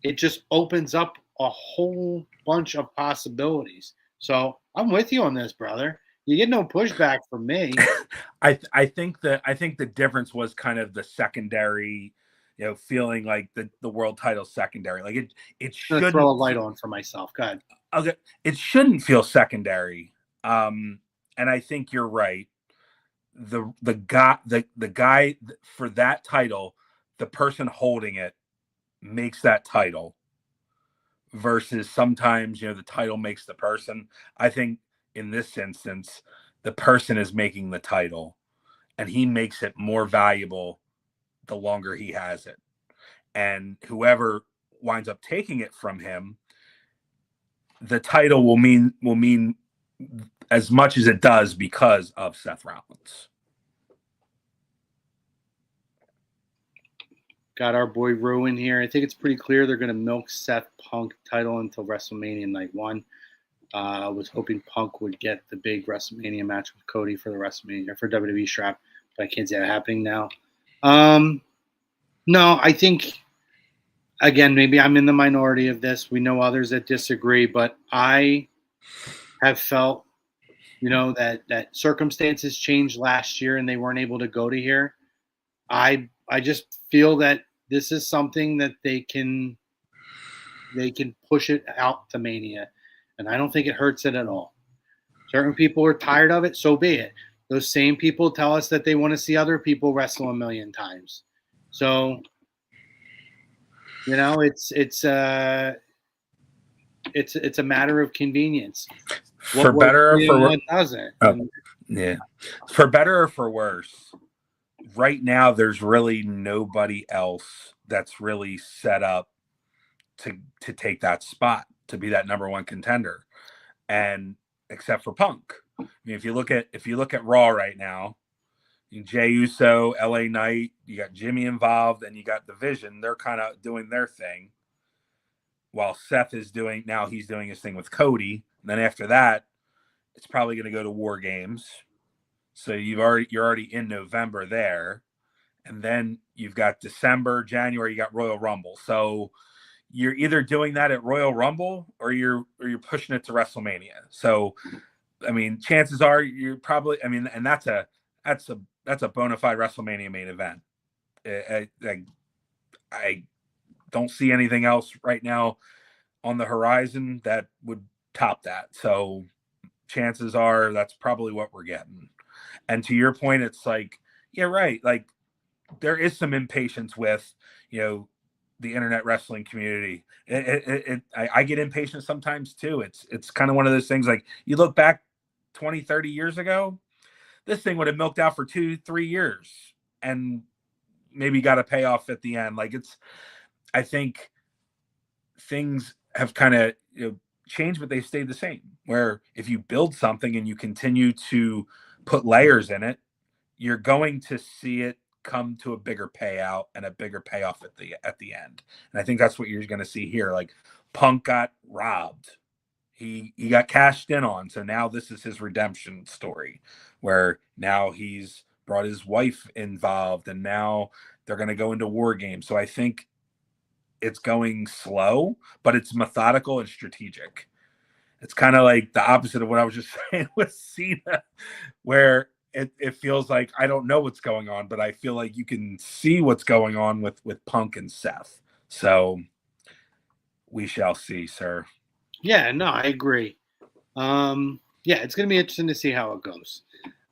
It just opens up a whole bunch of possibilities. So I'm with you on this, brother. You get no pushback from me. I think the difference was kind of the secondary, feeling like the world title secondary. Like it should throw a light on for myself. Go ahead. Okay, it shouldn't feel secondary. And I think you're right. The guy for that title, the person holding it makes that title versus sometimes, the title makes the person. I think in this instance, the person is making the title, and he makes it more valuable the longer he has it. And whoever winds up taking it from him, the title will mean as much as it does because of Seth Rollins. Got our boy Rowan here. I think it's pretty clear they're going to milk Seth Punk title until WrestleMania Night 1. I was hoping Punk would get the big WrestleMania match with Cody for the WrestleMania for WWE strap, but I can't see that happening now. No, I think, again, maybe I'm in the minority of this. We know others that disagree, but I have felt, that circumstances changed last year and they weren't able to go to here. I just feel that this is something that they can push it out to Mania, and I don't think it hurts it at all. Certain people are tired of it, so be it. Those same people tell us that they want to see other people wrestle a million times. So, it's a matter of convenience. For better or for worse, doesn't. Yeah. For better or for worse, right now there's really nobody else that's really set up to take that spot, to be that number one contender, and except for Punk. I mean, if you look at Raw right now, Jey Uso, LA Knight, you got Jimmy involved, and you got Division. They're kind of doing their thing, while Seth is doing his thing with Cody. And then after that, it's probably going to go to War Games. So you're already in November there, and then you've got December, January. You got Royal Rumble. So you're either doing that at Royal Rumble or you're pushing it to WrestleMania. So, I mean, chances are you're probably. I mean, and that's a bona fide WrestleMania main event. I don't see anything else right now on the horizon that would top that. So chances are that's probably what we're getting. And to your point, it's like, yeah, right. Like there is some impatience with, the internet wrestling community. I get impatient sometimes too. It's kind of one of those things, like you look back 20, 30 years ago, this thing would have milked out for 2-3 years and maybe got a payoff at the end. Like I think things have kind of, changed, but they stayed the same, where if you build something and you continue to put layers in it, you're going to see it come to a bigger payout and a bigger payoff at the end. And I think that's what you're going to see here. Like Punk got robbed. He got cashed in on. So now this is his redemption story, where now he's brought his wife involved and now they're going to go into War Games. So I think it's going slow, but it's methodical and strategic. It's kind of like the opposite of what I was just saying with Cena, where it feels like I don't know what's going on, but I feel like you can see what's going on with Punk and Seth. So we shall see, sir. Yeah, no, I agree. Yeah, it's going to be interesting to see how it goes.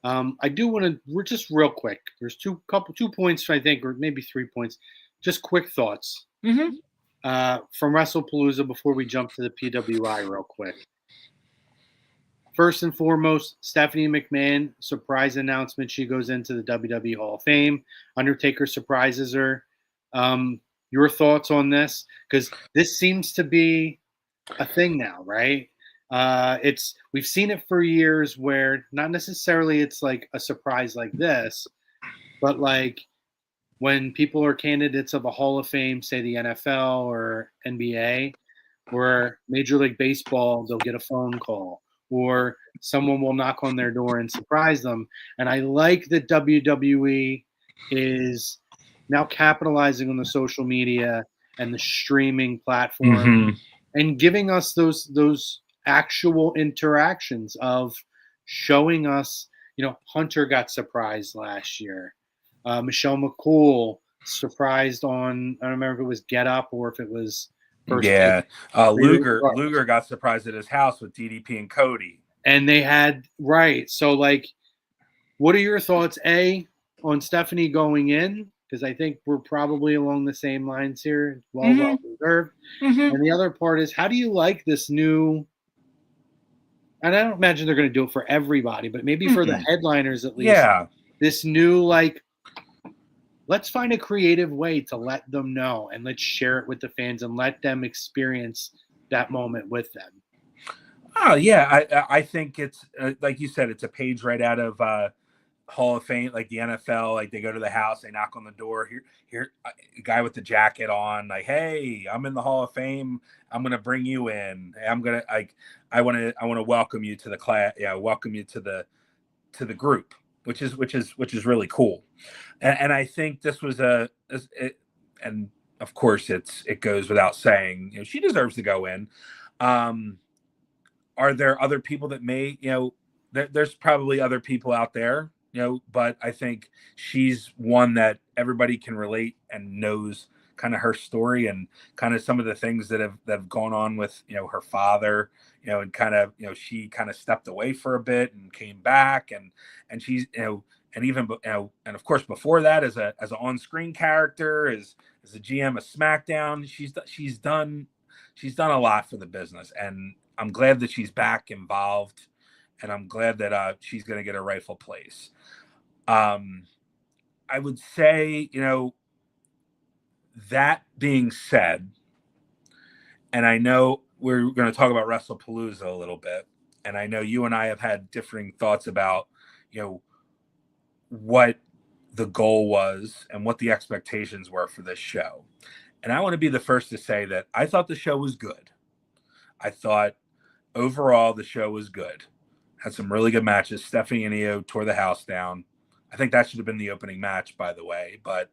I do want to, we're just real quick. There's two points, I think, or maybe 3 points. Just quick thoughts from WrestlePalooza before we jump to the PWI real quick. First and foremost, Stephanie McMahon, surprise announcement. She goes into the WWE Hall of Fame. Undertaker surprises her. Your thoughts on this? Because this seems to be a thing now, right? We've seen it for years where not necessarily it's like a surprise like this, but like when people are candidates of a Hall of Fame, say the NFL or NBA, or Major League Baseball, they'll get a phone call, or someone will knock on their door and surprise them. And I like that WWE is now capitalizing on the social media and the streaming platform and giving us those actual interactions of showing us, Hunter got surprised last year. Michelle McCool surprised on, I don't remember if it was Get Up or if it was First Take. Luger got surprised at his house with DDP and Cody. And they had, right. So, like, what are your thoughts, A, on Stephanie going in? because I think we're probably along the same lines here. Well deserved. Mm-hmm. And the other part is, how do you like this new? And I don't imagine they're going to do it for everybody, but maybe for the headliners at least. Yeah. This new, like, let's find a creative way to let them know, and let's share it with the fans and let them experience that moment with them. Oh yeah, I think it's like you said, it's a page right out of Hall of Fame, like the NFL. Like they go to the house, they knock on the door. Here, a guy with the jacket on, like, hey, I'm in the Hall of Fame. I'm gonna bring you in. I'm gonna I want to welcome you to the class. Yeah, welcome you to the group, which is really cool. And I think this was and of course it goes without saying, you know, she deserves to go in. Are there other people that may, you know, there's probably other people out there, you know, but I think she's one that everybody can relate and knows kind of her story and kind of some of the things that have gone on with, you know, her father, you know, and kind of, you know, she kind of stepped away for a bit and came back and she's, you know, and even, you know, and of course before that as an on-screen character, as a GM of SmackDown, she's done a lot for the business, and I'm glad that she's back involved, and I'm glad that she's going to get a rightful place. I would say, you know, that being said, and I know we're going to talk about Wrestlepalooza a little bit, and I know you and I have had differing thoughts about, you know, what the goal was and what the expectations were for this show. And I want to be the first to say that I thought the show was good. I thought overall the show was good. Had some really good matches. Stephanie and Io tore the house down. I think that should have been the opening match, by the way. But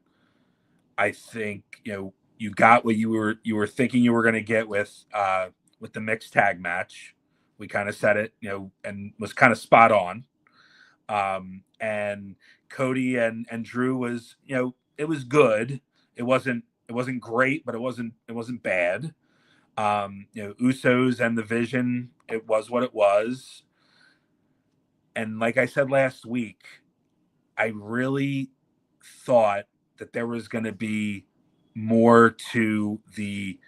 I think, you know, you got what you were thinking you were going to get with the mixed tag match. We kind of said it, you know, and was kind of spot on. And Cody and Drew was, you know, it was good. It wasn't great, but it wasn't bad. You know, Usos and the Vision, it was what it was. And like I said last week, I really thought that there was going to be more to the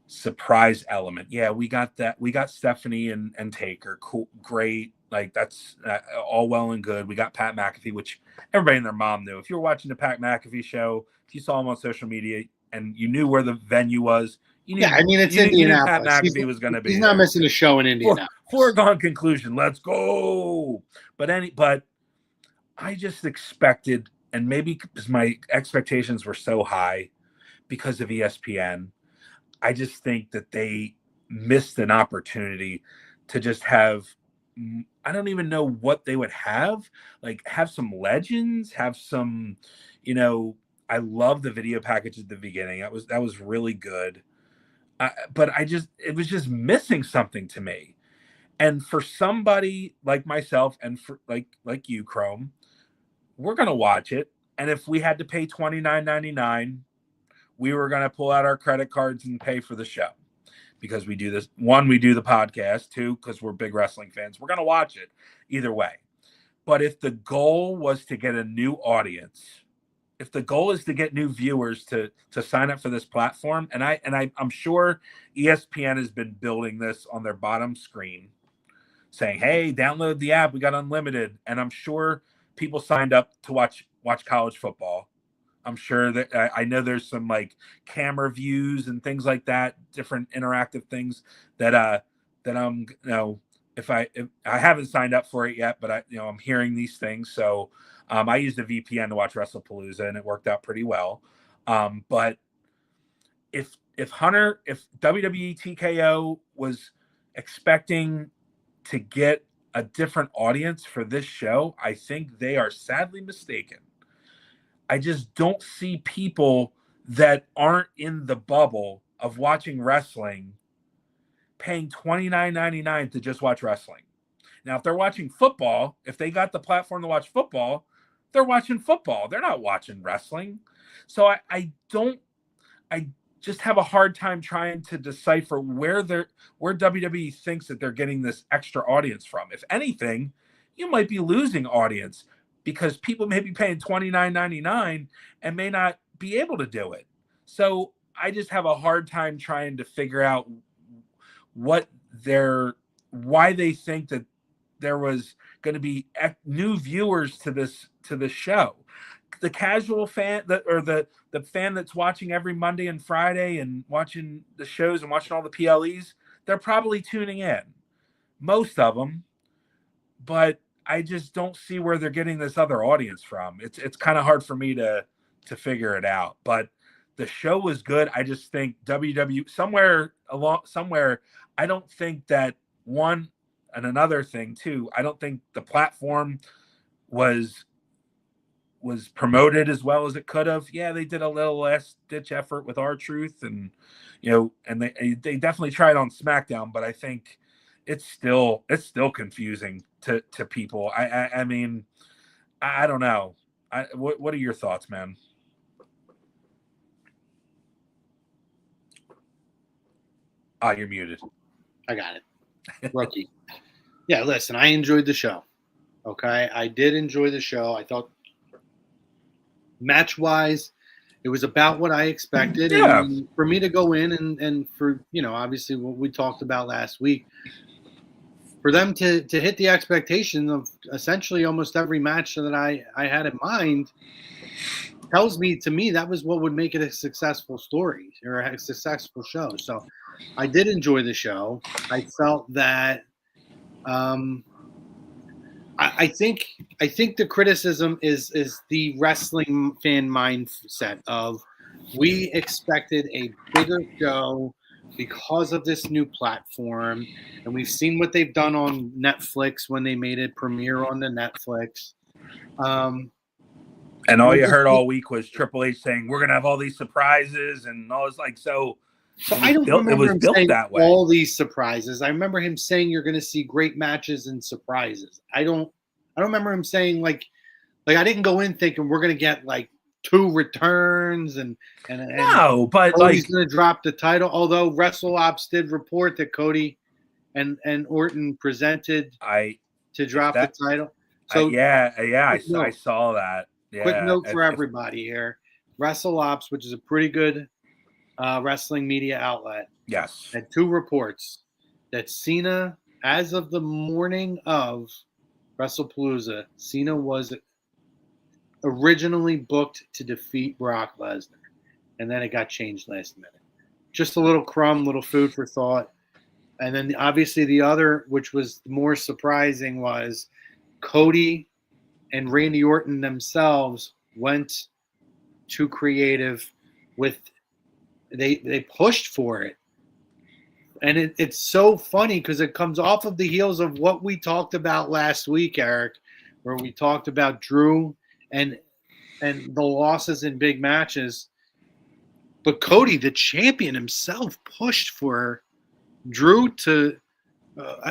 surprise element. Yeah, we got that. We got Stephanie and Taker. Cool, great. Like that's all well and good. We got Pat McAfee, which everybody and their mom knew. If you were watching the Pat McAfee show, if you saw him on social media and you knew where the venue was, you knew, yeah, I mean, it's you Indianapolis. Knew Pat McAfee was going to be. He's not missing a show in Indianapolis. Foregone conclusion. Let's go. But I just expected, and maybe because my expectations were so high because of ESPN, I just think that they missed an opportunity to just have. I don't even know what they would have. Like, have some legends, have some, you know. I love the video package at the beginning. That was really good. But it was just missing something to me. And for somebody like myself and for like you, Chrome, we're gonna watch it. And if we had to pay $29.99, we were gonna pull out our credit cards and pay for the show. Because we do this. One, we do the podcast. Two, because we're big wrestling fans. We're gonna watch it either way. But if the goal was to get a new audience, if the goal is to get new viewers to sign up for this platform, and I'm sure ESPN has been building this on their bottom screen, saying, "Hey, download the app. We got unlimited." And I'm sure people signed up to watch college football. I'm sure that I know there's some like camera views and things like that, different interactive things that I'm, you know, if I haven't signed up for it yet, but I'm hearing these things. So I used a VPN to watch Wrestlepalooza and it worked out pretty well. But if WWE TKO was expecting to get a different audience for this show, I think they are sadly mistaken. I just don't see people that aren't in the bubble of watching wrestling paying $29.99 to just watch wrestling. Now, if they're watching football, if they got the platform to watch football, they're watching football. They're not watching wrestling. So I just have a hard time trying to decipher where WWE thinks that they're getting this extra audience from. If anything, you might be losing audience because people may be paying $29.99 and may not be able to do it. So I just have a hard time trying to figure out why they think that there was going to be new viewers to this show. The casual fan the fan that's watching every Monday and Friday and watching the shows and watching all the PLEs, they're probably tuning in, most of them, but I just don't see where they're getting this other audience from. It's kind of hard for me to figure it out, but the show was good. I just think WWE somewhere, I don't think that one, and another thing too, I don't think the platform was promoted as well as it could have. Yeah, they did a little last ditch effort with R-Truth, and and they definitely tried on SmackDown, but I think it's still confusing to people. I mean, I don't know. What are your thoughts, man? Oh, you're muted. I got it. Rookie. Yeah, listen, I enjoyed the show. Okay, I did enjoy the show. I thought match-wise, it was about what I expected. Yeah. And for me to go in and for, obviously what we talked about last week, for them to hit the expectation of essentially almost every match that I had in mind, tells me, to me, that was what would make it a successful story or a successful show. So I did enjoy the show. I felt that I think the criticism is the wrestling fan mindset of, we expected a bigger show because of this new platform, and we've seen what they've done on Netflix when they made it premiere on the Netflix. And all you heard all week was Triple H saying, we're going to have all these surprises, and all. It's like, so I don't remember him saying that way. All these surprises. I remember him saying you're going to see great matches and surprises. I don't remember him saying like I didn't go in thinking we're going to get like 2 returns and no, but Cody's going to drop the title. Although WrestleOps did report that Cody and Orton presented to drop the title. So I saw that. Yeah, quick note for everybody here: WrestleOps, which is a pretty good wrestling media outlet, yes, had 2 reports that Cena, as of the morning of WrestlePalooza, Cena was originally booked to defeat Brock Lesnar, and then it got changed last minute. Just a little crumb, little food for thought. And then obviously the other, which was more surprising, was Cody and Randy Orton themselves went to creative with they pushed for it. And it's so funny because it comes off of the heels of what we talked about last week, Eric, where we talked about Drew and the losses in big matches. But Cody, the champion himself, pushed for Drew to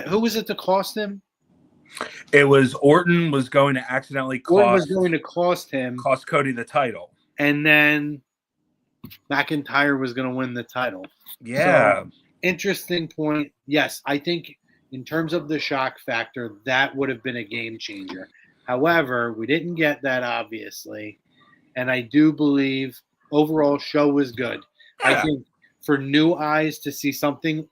who was it to cost him? It was Orton was going to accidentally cost Cody the title. And then McIntyre was going to win the title. Yeah. So, interesting point. Yes, I think in terms of the shock factor, that would have been a game changer. However, we didn't get that, obviously. And I do believe overall show was good. Yeah. I think for new eyes to see something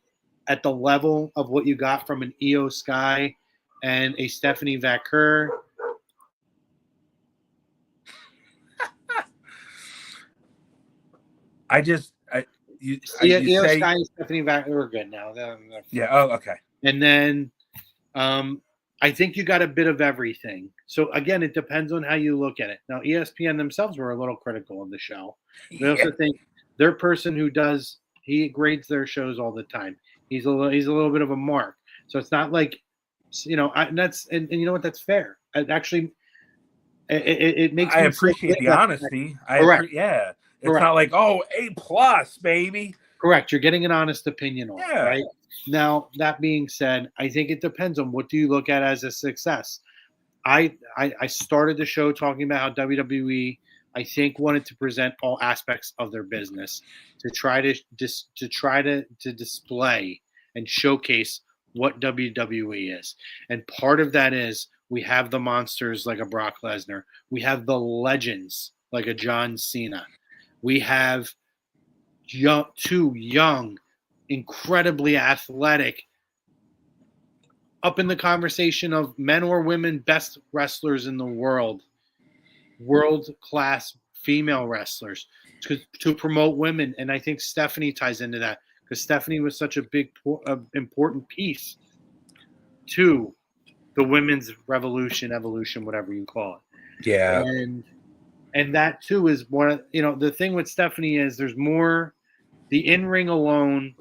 at the level of what you got from an Io Sky and a Stephanie Vaquer. Io Sky and Stephanie Vaquer are good now. Yeah. Oh, okay. And then I think you got a bit of everything. So again, it depends on how you look at it. Now, ESPN themselves were a little critical of the show. They also think their person he grades their shows all the time. He's a little bit of a mark. So it's not like, you know what, that's fair. It actually, it makes I appreciate the honesty. Correct. It's not like, A+, baby. Correct. You're getting an honest opinion on it, right? Now, that being said, I think it depends on what do you look at as a success. I started the show talking about how WWE, I think, wanted to present all aspects of their business to try to display and showcase what WWE is. And part of that is We have the monsters like a Brock Lesnar. We have the legends like a John Cena. We have two young, incredibly athletic, up in the conversation of men or women best wrestlers in the world, world-class female wrestlers to promote women. And I think Stephanie ties into that because Stephanie was such a big, important piece to the women's revolution, evolution, whatever you call it. Yeah. And that too is one of, the thing with Stephanie is there's more, the in-ring alone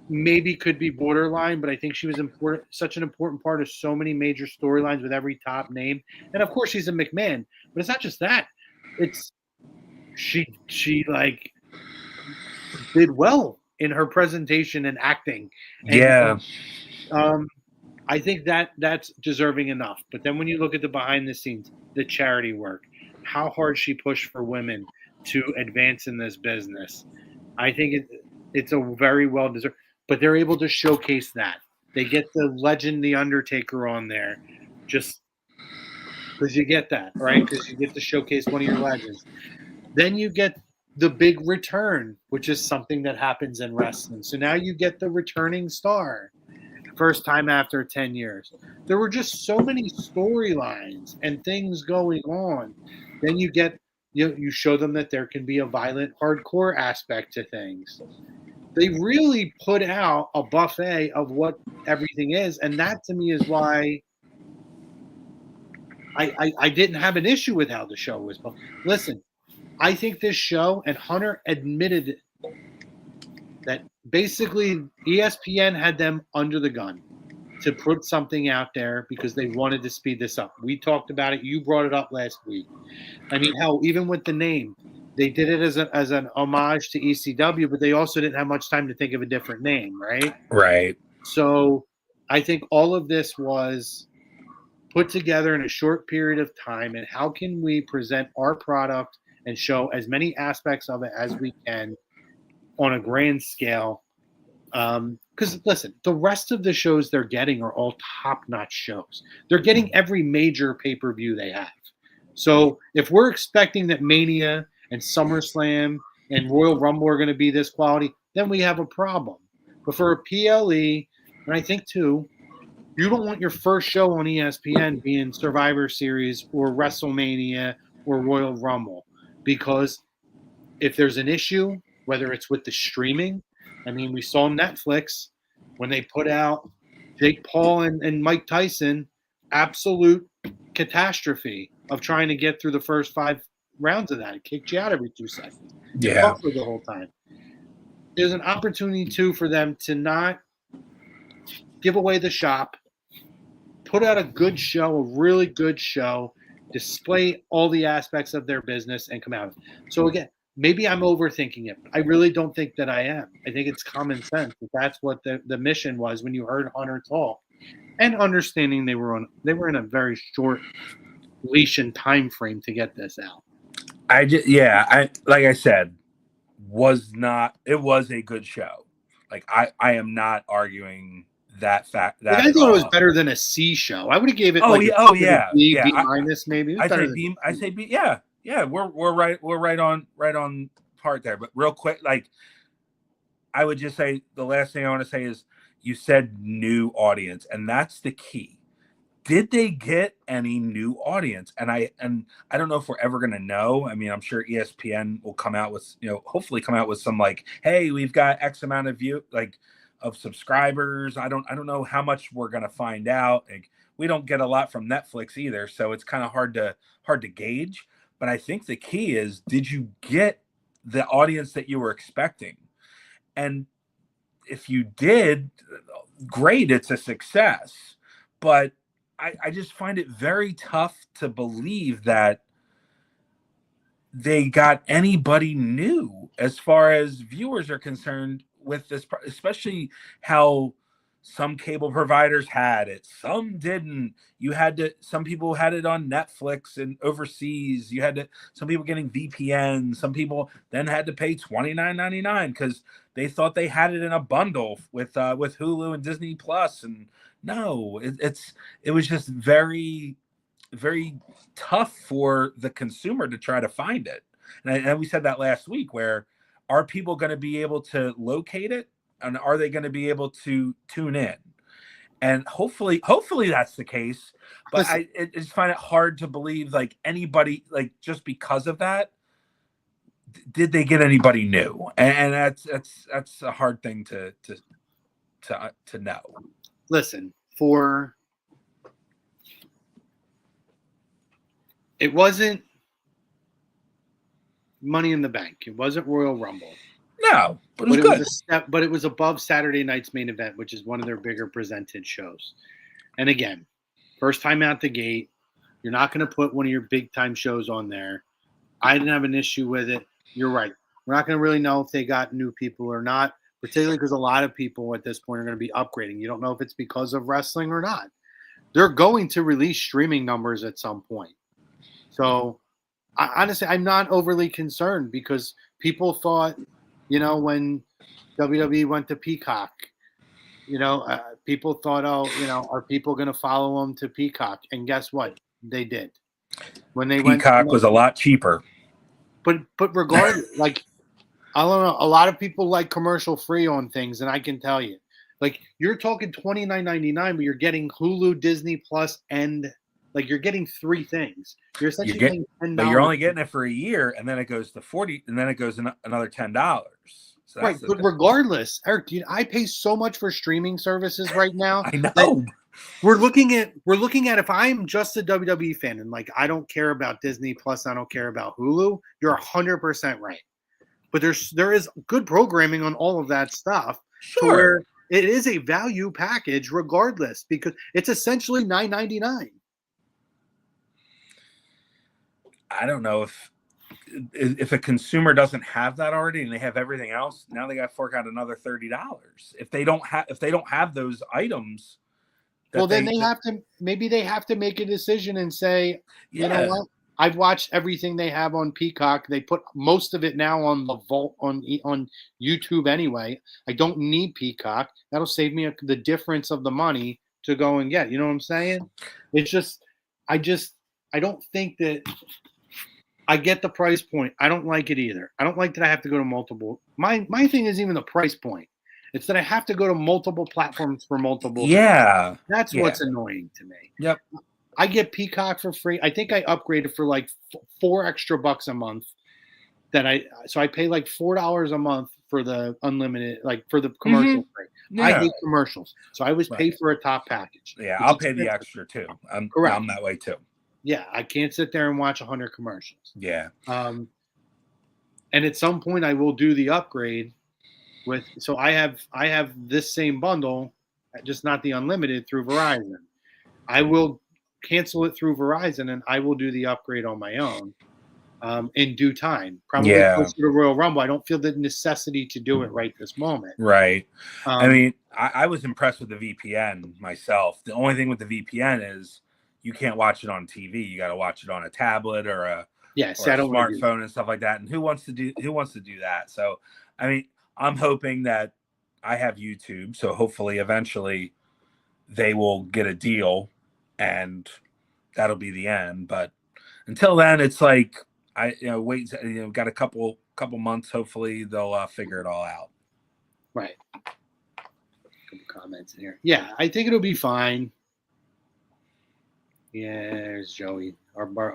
maybe could be borderline, but I think she was such an important part of so many major storylines with every top name. And of course she's a McMahon, but it's not just that. It's she like did well in her presentation and acting. And, I think that's deserving enough. But then when you look at the behind the scenes, the charity work, how hard she pushed for women to advance in this business, I think it's a very well deserved. But they're able to showcase that. They get the legend, The Undertaker, on there, just because you get that, right? Because you get to showcase one of your legends. Then you get the big return, which is something that happens in wrestling. So now you get the returning star, first time after 10 years. There were just so many storylines and things going on. Then you get, you show them that there can be a violent, hardcore aspect to things. They really put out a buffet of what everything is. And that to me is why I didn't have an issue with how the show was. Listen, I think this show, and Hunter admitted that basically ESPN had them under the gun to put something out there because they wanted to speed this up. We talked about it. You brought it up last week. I mean, hell, even with the name, they did it as an homage to ECW, but they also didn't have much time to think of a different name, right? Right. So I think all of this was put together in a short period of time, and how can we present our product and show as many aspects of it as we can on a grand scale. Because listen, the rest of the shows they're getting are all top-notch shows. They're getting every major pay-per-view they have. So if we're expecting that Mania and SummerSlam and Royal Rumble are going to be this quality, then we have a problem. But for a PLE, and I think too, you don't want your first show on ESPN being Survivor Series or WrestleMania or Royal Rumble, because if there's an issue, whether it's with the streaming, I mean, we saw Netflix when they put out Jake Paul and Mike Tyson, absolute catastrophe of trying to get through the first 5 rounds of that. It kicked you out every 2 seconds. Yeah. For the whole time. There's an opportunity too for them to not give away the shop, put out a good show, a really good show, display all the aspects of their business, and come out. So again, maybe I'm overthinking it. I really don't think that I am. I think it's common sense that that's what the mission was when you heard Hunter talk, and understanding they were in a very short leash and time frame to get this out. Like I said, it was a good show. Like I am not arguing that fact. That I thought it was better than a C show. I would have gave it B minus maybe. I say B. Yeah. We're right on part there. But real quick, like I would just say the last thing I want to say is you said new audience, and that's the key. Did they get any new audience? And I don't know if we're ever going to know. I mean, I'm sure ESPN will come out with, hopefully come out with some like, hey, we've got X amount of subscribers. I don't know how much we're going to find out. Like, we don't get a lot from Netflix either, so it's kind of hard to gauge. But I think the key is, did you get the audience that you were expecting? And if you did, great, it's a success. But I just find it very tough to believe that they got anybody new as far as viewers are concerned with this, especially how some cable providers had it, some didn't. Some people had it on Netflix and overseas. Some people getting VPN. Some people then had to pay $29.99 because they thought they had it in a bundle with Hulu and Disney Plus and No, it was just very, very tough for the consumer to try to find it. And we said that last week, where are people going to be able to locate it, and are they going to be able to tune in? And hopefully that's the case. But Listen, I just find it hard to believe, like, anybody, like, just because of that, did they get anybody new? And that's a hard thing to know. listen, it wasn't Money in the Bank. It wasn't Royal Rumble. No, but it was good. But it was above Saturday night's main event, which is one of their bigger presented shows. And again, first time out the gate, you're not going to put one of your big time shows on there. I didn't have an issue with it. You're right. We're not going to really know if they got new people or not, particularly because a lot of people at this point are going to be upgrading. You don't know if it's because of wrestling or not. They're going to release streaming numbers at some point. So, honestly, I'm not overly concerned, because people thought, when WWE went to Peacock, people thought, are people going to follow them to Peacock? And guess what? They did. When they Peacock was a lot cheaper. But regardless, like, I don't know, a lot of people like commercial free on things, and I can tell you, like, you're talking $29.99, but you're getting Hulu, Disney Plus, and like, you're getting three things. You're essentially getting $10. But you're only getting it for a year, and then it goes to $40, and then it goes another $10. So right, but regardless, Eric, I pay so much for streaming services right now. I know. We're looking at if I'm just a WWE fan and, like, I don't care about Disney Plus, I don't care about Hulu, you're 100% right. But there is good programming on all of that stuff. Sure. Where it is a value package regardless, because it's essentially $9.99. I don't know if a consumer doesn't have that already and they have everything else, now they got to fork out another $30. If they don't have those items, well, then they have to make a decision and say, you know what? I've watched everything they have on Peacock. They put most of it now on the vault on YouTube anyway. I don't need Peacock. That'll save me the difference of the money to go and get. You know what I'm saying? It's just, I don't think that. I get the price point. I don't like it either. I don't like that I have to go to multiple. My thing is even the price point. It's that I have to go to multiple platforms for multiple. Yeah. That's what's annoying to me. Yep. I get Peacock for free. I think I upgraded for like $4 extra a month. So I pay like $4 a month for the unlimited, like for the commercial free. Yeah. I hate commercials. So I always pay for a top package. Yeah, I'll pay the extra too. I'm that way too. Yeah, I can't sit there and watch 100 commercials. Yeah. And at some point I will do the upgrade so I have this same bundle, just not the unlimited, through Verizon. I will cancel it through Verizon and I will do the upgrade on my own in due time. Probably close to the Royal Rumble. I don't feel the necessity to do it right this moment. Right. I mean, I was impressed with the VPN myself. The only thing with the VPN is you can't watch it on TV. You got to watch it on a tablet or a smartphone and stuff like that. And who wants to do that? So, I mean, I'm hoping that I have YouTube. So hopefully, eventually, they will get a deal, and that'll be the end. But until then, it's like wait. Got a couple months. Hopefully, they'll figure it all out. Right. A couple comments in here. Yeah, I think it'll be fine. Yeah, there's Joey,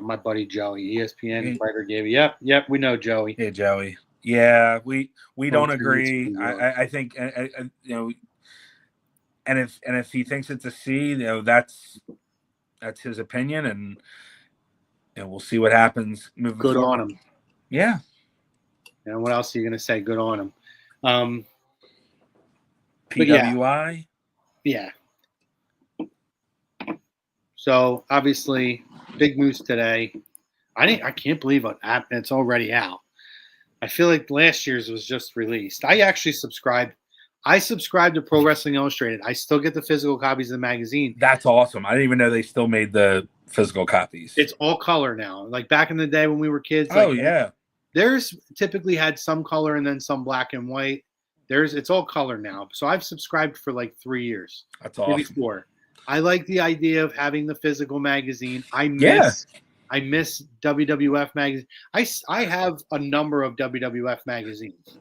my buddy Joey, ESPN writer gave you. Yep, we know Joey. Hey, Joey. Yeah, we don't agree. I think and if he thinks it's a C, that's his opinion, and we'll see what happens moving forward. Good on him. Yeah. And what else are you gonna say? Good on him. PWI. Yeah. So obviously, big news today. I can't believe it's already out. I feel like last year's was just released. I actually subscribed. I subscribed to Pro Wrestling Illustrated. I still get the physical copies of the magazine. That's awesome. I didn't even know they still made the physical copies. It's all color now. Like back in the day when we were kids. Oh, yeah. Theirs typically had some color and then some black and white. It's all color now. So I've subscribed for like 3 years. That's awesome. Maybe 4. I like the idea of having the physical magazine. I Yeah. miss WWF magazine. I have a number of WWF magazines.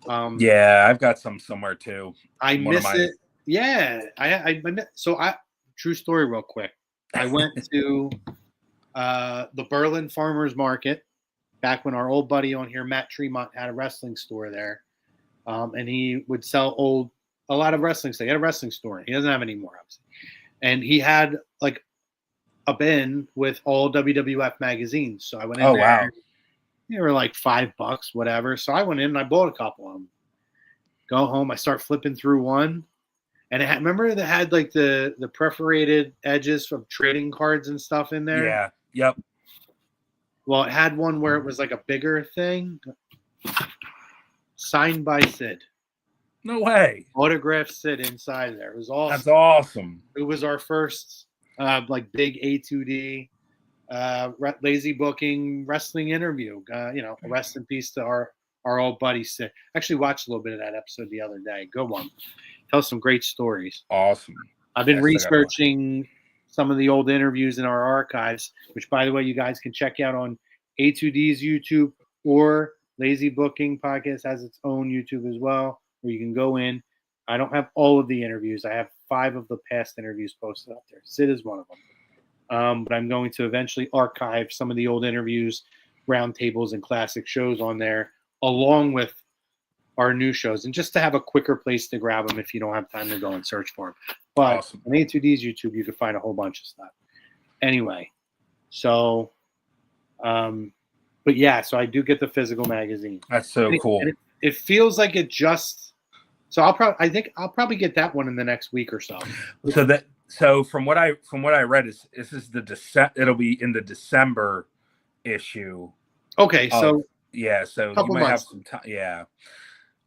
Yeah, I've got some somewhere too. I One of miss it. Yeah, true story, real quick. I went to the Berlin Farmers Market back when our old buddy on here, Matt Tremont, had a wrestling store there, and he would sell a lot of wrestling stuff. He had a wrestling store. He doesn't have any more, obviously. And he had like a bin with all WWF magazines. So I went in there. Wow. They were like $5, whatever. So I went in and I bought a couple of them. Go home, I start flipping through one, and it remember they had like the perforated edges from trading cards and stuff in there. Yeah. Yep. Well, it had one where it was like a bigger thing, signed by Sid. No way. Autographed Sid inside there. It was awesome. That's awesome. It was our first like big A2D lazy booking wrestling interview. Rest in peace to our old buddy Sid. Actually watched a little bit of that episode the other day. Good one. Tells some great stories. Awesome. I've been researching some of the old interviews in our archives, which, by the way, you guys can check out on A2D's YouTube, or Lazy Booking Podcast has its own YouTube as well, where you can go in. I don't have all of the interviews. I have 5 of the past interviews posted up there. Sid is one of them. But I'm going to eventually archive some of the old interviews, roundtables, and classic shows on there, along with our new shows, and just to have a quicker place to grab them if you don't have time to go and search for them. But awesome. On A2D's YouTube, you can find a whole bunch of stuff. Anyway, so, but yeah, so I do get the physical magazine. That's so cool. It feels like it just. So I think I'll probably get that one in the next week or so. So from what I read, this is it'll be in the December issue. Okay, so yeah, so you might have some time. Yeah.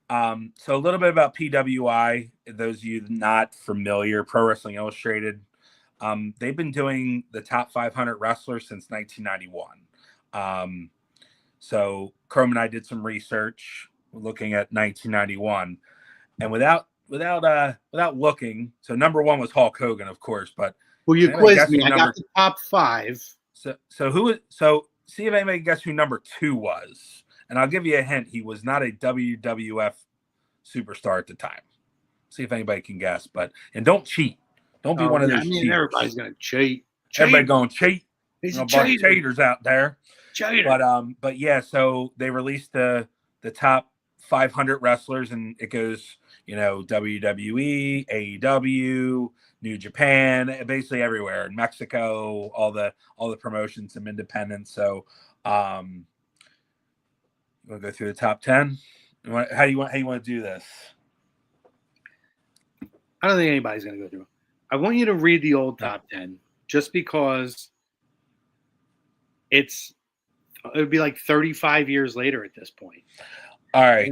So a little bit about PWI. Those of you not familiar, Pro Wrestling Illustrated. They've been doing the top 500 wrestlers since 1991. So Chrome and I did some research looking at 1991, and without looking, so number 1 was Hulk Hogan, of course. But you quizzed me. I got the top 5. So see if anybody can guess who number 2 was. And I'll give you a hint. He was not a WWF superstar at the time. See if anybody can guess. And don't cheat. Don't be one of those cheaters. Everybody's going to cheat. Everybody going to cheat. He's a bunch of cheaters out there. Cheater. But yeah, so they released the top 500 wrestlers, and it goes, WWE, AEW, New Japan, basically everywhere, in Mexico, all the promotions, some independents. So we'll go through the top 10. How do you want to do this? I don't think anybody's going to go through it. I want you to read the old top 10, just because it would be like 35 years later at this point. All right.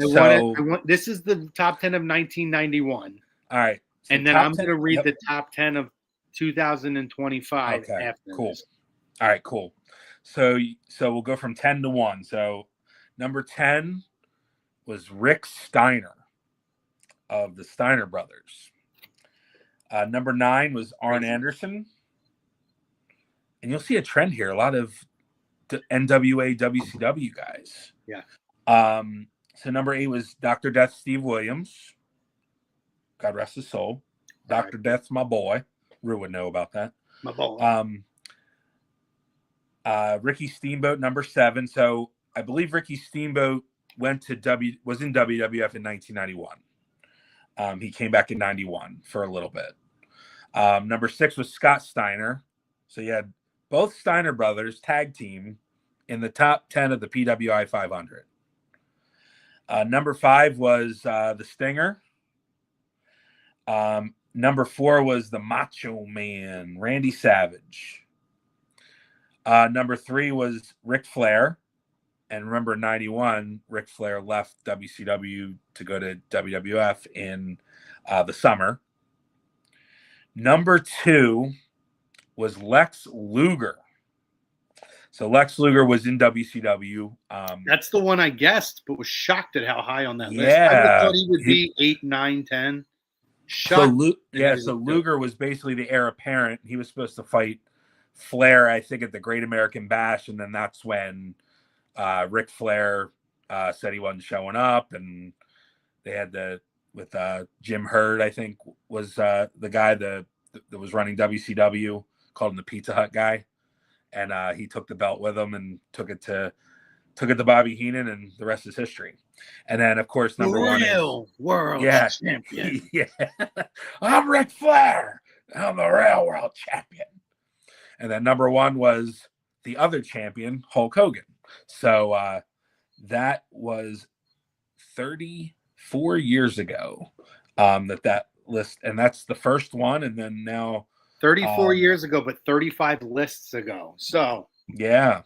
This is the top 10 of 1991. All right. So and then I'm going to read the top 10 of 2025. Okay. After cool. This. All right. Cool. So we'll go from 10 to 1. So number 10 was Rick Steiner of the Steiner Brothers. Number 9 was Arn Anderson. And you'll see a trend here. A lot of NWA, WCW guys. Yeah. So number 8 was Dr. Death Steve Williams. God rest his soul. Dr. Death's my boy. Rue would know about that. My boy. Ricky Steamboat, number 7. So I believe Ricky Steamboat was in WWF in 1991. He came back in 91 for a little bit. Number 6 was Scott Steiner. So you had both Steiner brothers tag team in the top 10 of the PWI 500. Number 5 was the Stinger. Number 4 was the Macho Man, Randy Savage. Number 3 was Ric Flair. And remember, 91, Ric Flair left WCW to go to WWF in the summer. Number 2 was Lex Luger. So Lex Luger was in WCW. That's the one I guessed, but was shocked at how high on that list. Yeah. I would have thought he would be 8, 9, 10. So Shut. so Luger was basically the heir apparent. He was supposed to fight Flair, I think, at the Great American Bash, and then that's when Ric Flair said he wasn't showing up, and they had with Jim Hurd, I think, was the guy that was running WCW, called him the Pizza Hut guy, and he took the belt with him and took it to Bobby Heenan, and the rest is history. And then, of course, number one is world champion. Yeah, I'm Ric Flair. I'm the real world champion. And then number one was the other champion, Hulk Hogan. So that was 34 years ago that list, and that's the first one. And then now 34 years ago, but 35 lists ago. So yeah.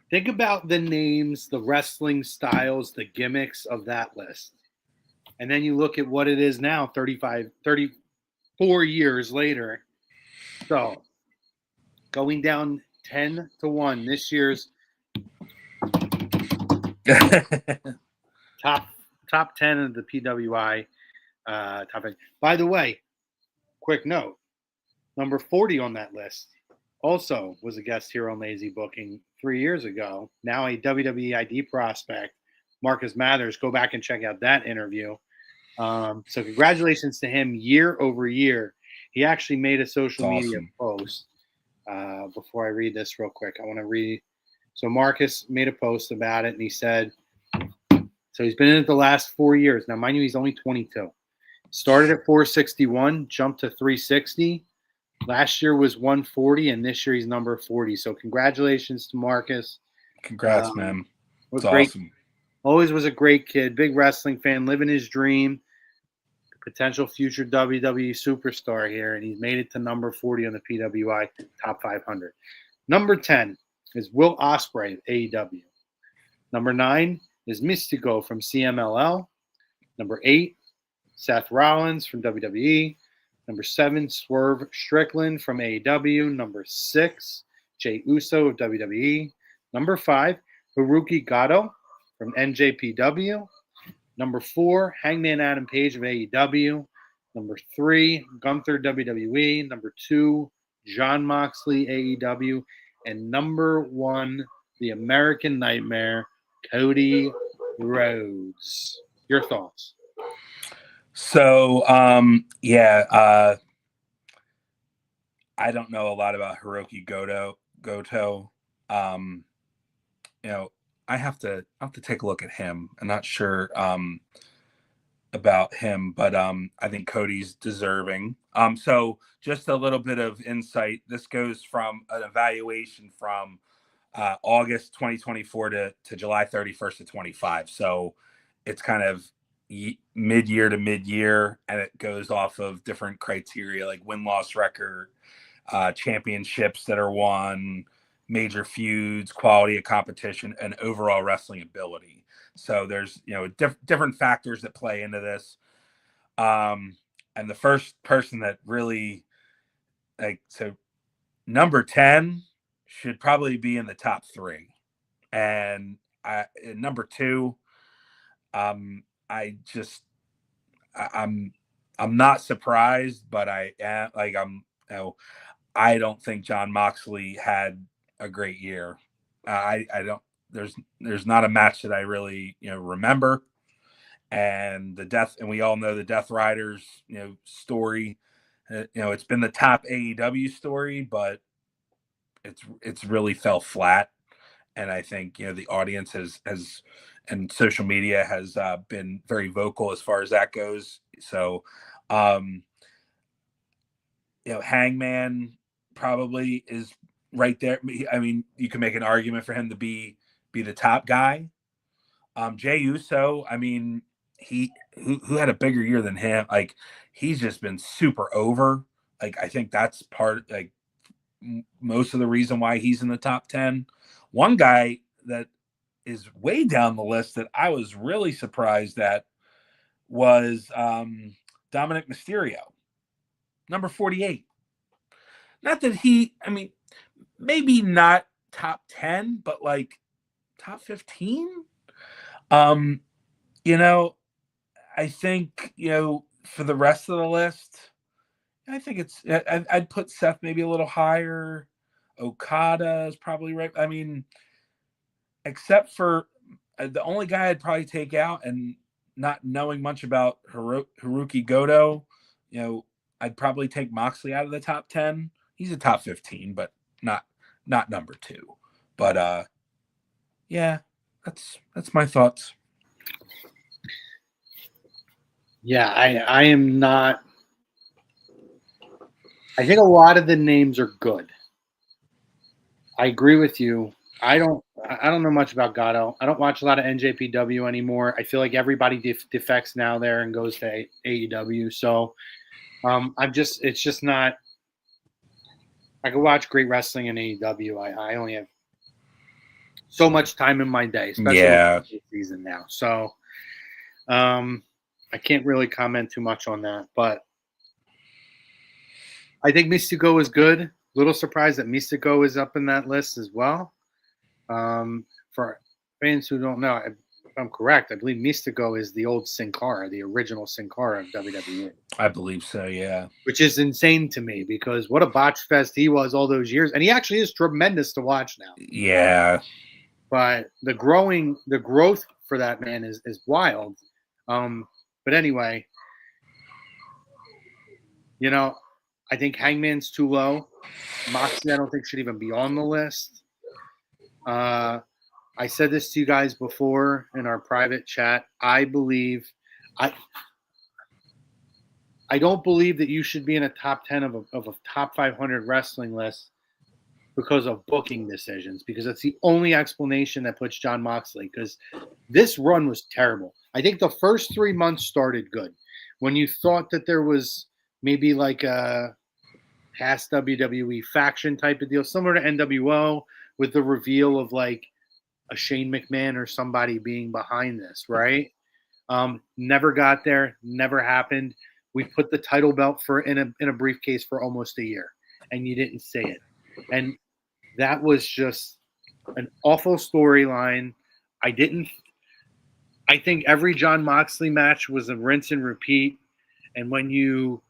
Think about the names, the wrestling styles, the gimmicks of that list. And then you look at what it is now, 34 years later. So going down 10-1 this year's top 10 of the PWI top 10. By the way, quick note, number 40 on that list also was a guest here on Lazy Booking 3 years ago. Now a WWE ID prospect, Marcus Mathers. Go back and check out that interview. So congratulations to him year over year. He actually made a social media post. Before I read this real quick, I want to read. So Marcus made a post about it, and he said, so he's been in it the last 4 years. Now, mind you, he's only 22. Started at 461, jumped to 360. Last year was 140, and this year he's number 40. So congratulations to Marcus. Congrats, man. That's great. Awesome. Always was a great kid, big wrestling fan, living his dream, potential future WWE superstar here, and he's made it to number 40 on the PWI Top 500. Number 10 is Will Ospreay of AEW. Number 9 is Mystico from CMLL. Number 8, Seth Rollins from WWE. Number 7, Swerve Strickland from AEW. Number 6, Jey Uso of WWE. Number 5, Hiroki Goto from NJPW. Number 4, Hangman Adam Page of AEW. Number 3, Gunther WWE. Number 2, Jon Moxley AEW. And number 1, the American Nightmare, Cody Rhodes. Your thoughts? So, I don't know a lot about Hiroki Goto. I have to take a look at him. I'm not sure about him, but I think Cody's deserving. So just a little bit of insight. This goes from an evaluation from August 2024 to July 31st of 25. So it's kind of mid-year to mid-year, and it goes off of different criteria like win-loss record, championships that are won, major feuds, quality of competition, and overall wrestling ability. So there's different factors that play into this. And the first person that really number 10 should probably be in the top 3, and number 2, I'm not surprised, but I don't think Jon Moxley had a great year. I don't. There's not a match that I really remember, and we all know the Death Riders story. It's been the top AEW story, but it's really fell flat, and I think the audience has and social media has been very vocal as far as that goes. So, Hangman probably is right there. I mean, you can make an argument for him to be the top guy. Jey Uso, I mean, who had a bigger year than him? Like, he's just been super over. Like, I think that's most of the reason why he's in the top 10. One guy that is way down the list that I was really surprised at was Dominic Mysterio, number 48. Not that maybe not top 10, but like top 15. I think, for the rest of the list, I think I'd put Seth maybe a little higher. Okada is probably right. I mean, except for the only guy I'd probably take out, and not knowing much about Hiroki Goto, I'd probably take Moxley out of the top 10. He's a top 15, but not number 2. But yeah, that's my thoughts. Yeah, I am not. I think a lot of the names are good. I agree with you. I don't know much about Gatto. I don't watch a lot of NJPW anymore. I feel like everybody defects now there and goes to AEW. So it's just not. I could watch great wrestling in AEW. I only have so much time in my day, especially with the season now. So I can't really comment too much on that. But I think Mystico is good. A little surprised that Mystico is up in that list as well. For fans who don't know, if I'm correct, I believe Mystico is the old Sin Cara, the original Sin Cara of WWE. I believe so, yeah. Which is insane to me because what a botch fest he was all those years. And he actually is tremendous to watch now. Yeah. But the growth for that man is wild. But anyway, I think Hangman's too low. Moxley, I don't think should even be on the list. I said this to you guys before in our private chat. I don't believe that you should be in a top 10 of a top 500 wrestling list because of booking decisions, because that's the only explanation that puts Jon Moxley, because this run was terrible. I think the first 3 months started good. When you thought that there was maybe like a past WWE faction type of deal, similar to NWO, with the reveal of like a Shane McMahon or somebody being behind this, right? Never got there, never happened. We put the title belt in a briefcase for almost a year, and you didn't say it. And that was just an awful storyline. I think every Jon Moxley match was a rinse and repeat. And when you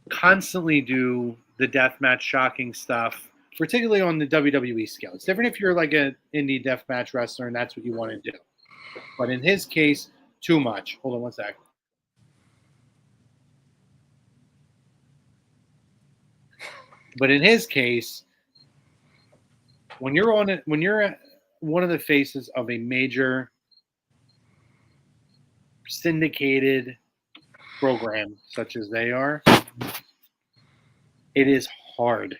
constantly do the deathmatch shocking stuff, particularly on the WWE scale, it's different if you're like an indie deathmatch wrestler and that's what you want to do. But in his case, too much. Hold on one sec. But in his case, when you're one of the faces of a major syndicated program such as they are, it is hard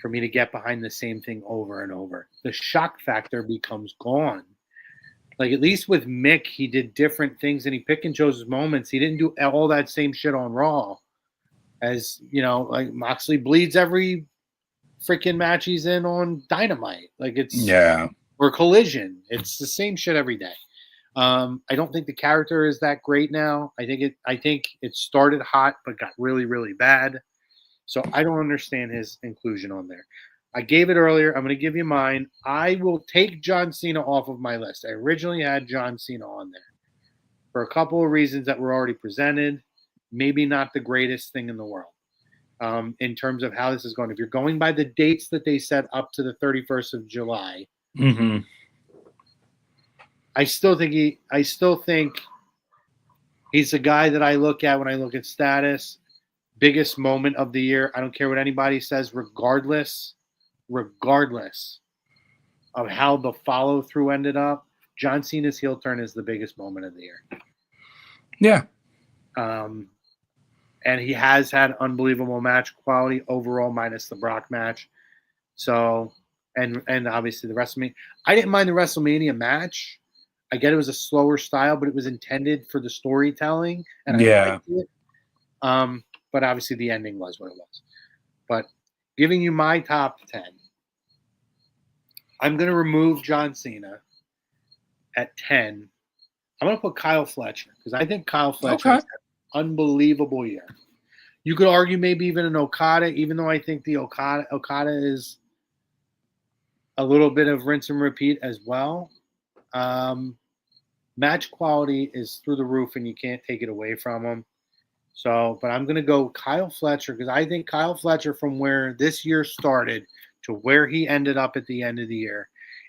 for me to get behind the same thing over and over. The shock factor becomes gone. Like, at least with Mick, he did different things and he pick and chose his moments. He didn't do all that same shit on Raw. As, like Moxley bleeds every freaking match he's in on Dynamite. Like, or Collision. It's the same shit every day. I don't think the character is that great now. I think it started hot but got really, really bad. So I don't understand his inclusion on there. I gave it earlier. I'm going to give you mine. I will take John Cena off of my list. I originally had John Cena on there for a couple of reasons that were already presented. Maybe not the greatest thing in the world in terms of how this is going. If you're going by the dates that they set up to the 31st of July, I still think he's a guy that I look at when I look at status. Biggest moment of the year. I don't care what anybody says, regardless of how the follow through ended up. John Cena's heel turn is the biggest moment of the year. Yeah. And he has had unbelievable match quality overall, minus the Brock match. So, and obviously the WrestleMania. I didn't mind the WrestleMania match. I get it was a slower style, but it was intended for the storytelling, and I liked it. But obviously the ending was what it was. But giving you my top 10, I'm going to remove John Cena at 10. I'm going to put Kyle Fletcher because I think Kyle Fletcher has an unbelievable year. You could argue maybe even an Okada, even though I think the Okada is a little bit of rinse and repeat as well. Match quality is through the roof, and you can't take it away from him. So, but I'm going to go Kyle Fletcher because I think Kyle Fletcher, from where this year started to where he ended up at the end of the year,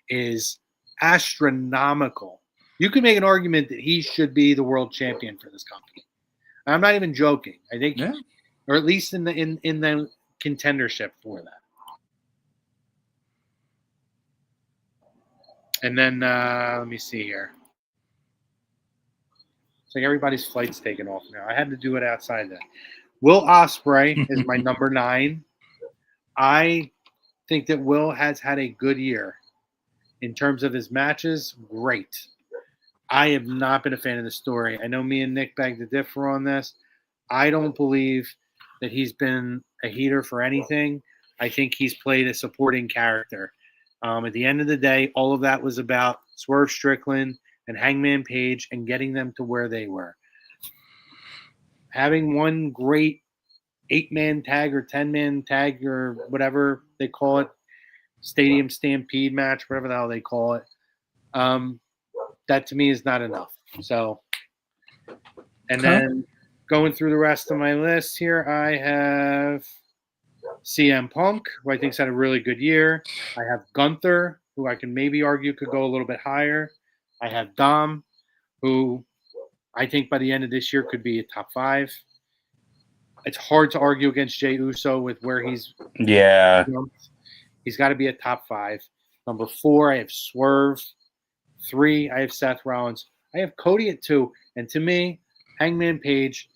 is astronomical. You could make an argument that he should be the world champion for this company. I'm not even joking. I think, Yeah. or at least in the contendership for that. And then let me see here. It's like everybody's flight's taken off now. I had to do it outside that. Will Ospreay is my number 9. I think that Will has had a good year in terms of his matches. Great. I have not been a fan of the story. I know me and Nick beg to differ on this. I don't believe that he's been a heater for anything. I think he's played a supporting character. At the end of the day, all of that was about Swerve Strickland and Hangman Page and getting them to where they were. Having one great 8-man tag or 10-man tag or whatever they call it, Stadium Stampede match, whatever the hell they call it, that to me is not enough. So, and then going through the rest of my list here, I have CM Punk, who I think's had a really good year. I have Gunther, who I can maybe argue could go a little bit higher. I have Dom, who I think by the end of this year could be a top 5. It's hard to argue against Jey Uso with where he's. Yeah. He's got to be a top 5. Number 4, I have Swerve. 3, I have Seth Rollins. I have Cody at 2. And to me, Hangman Page,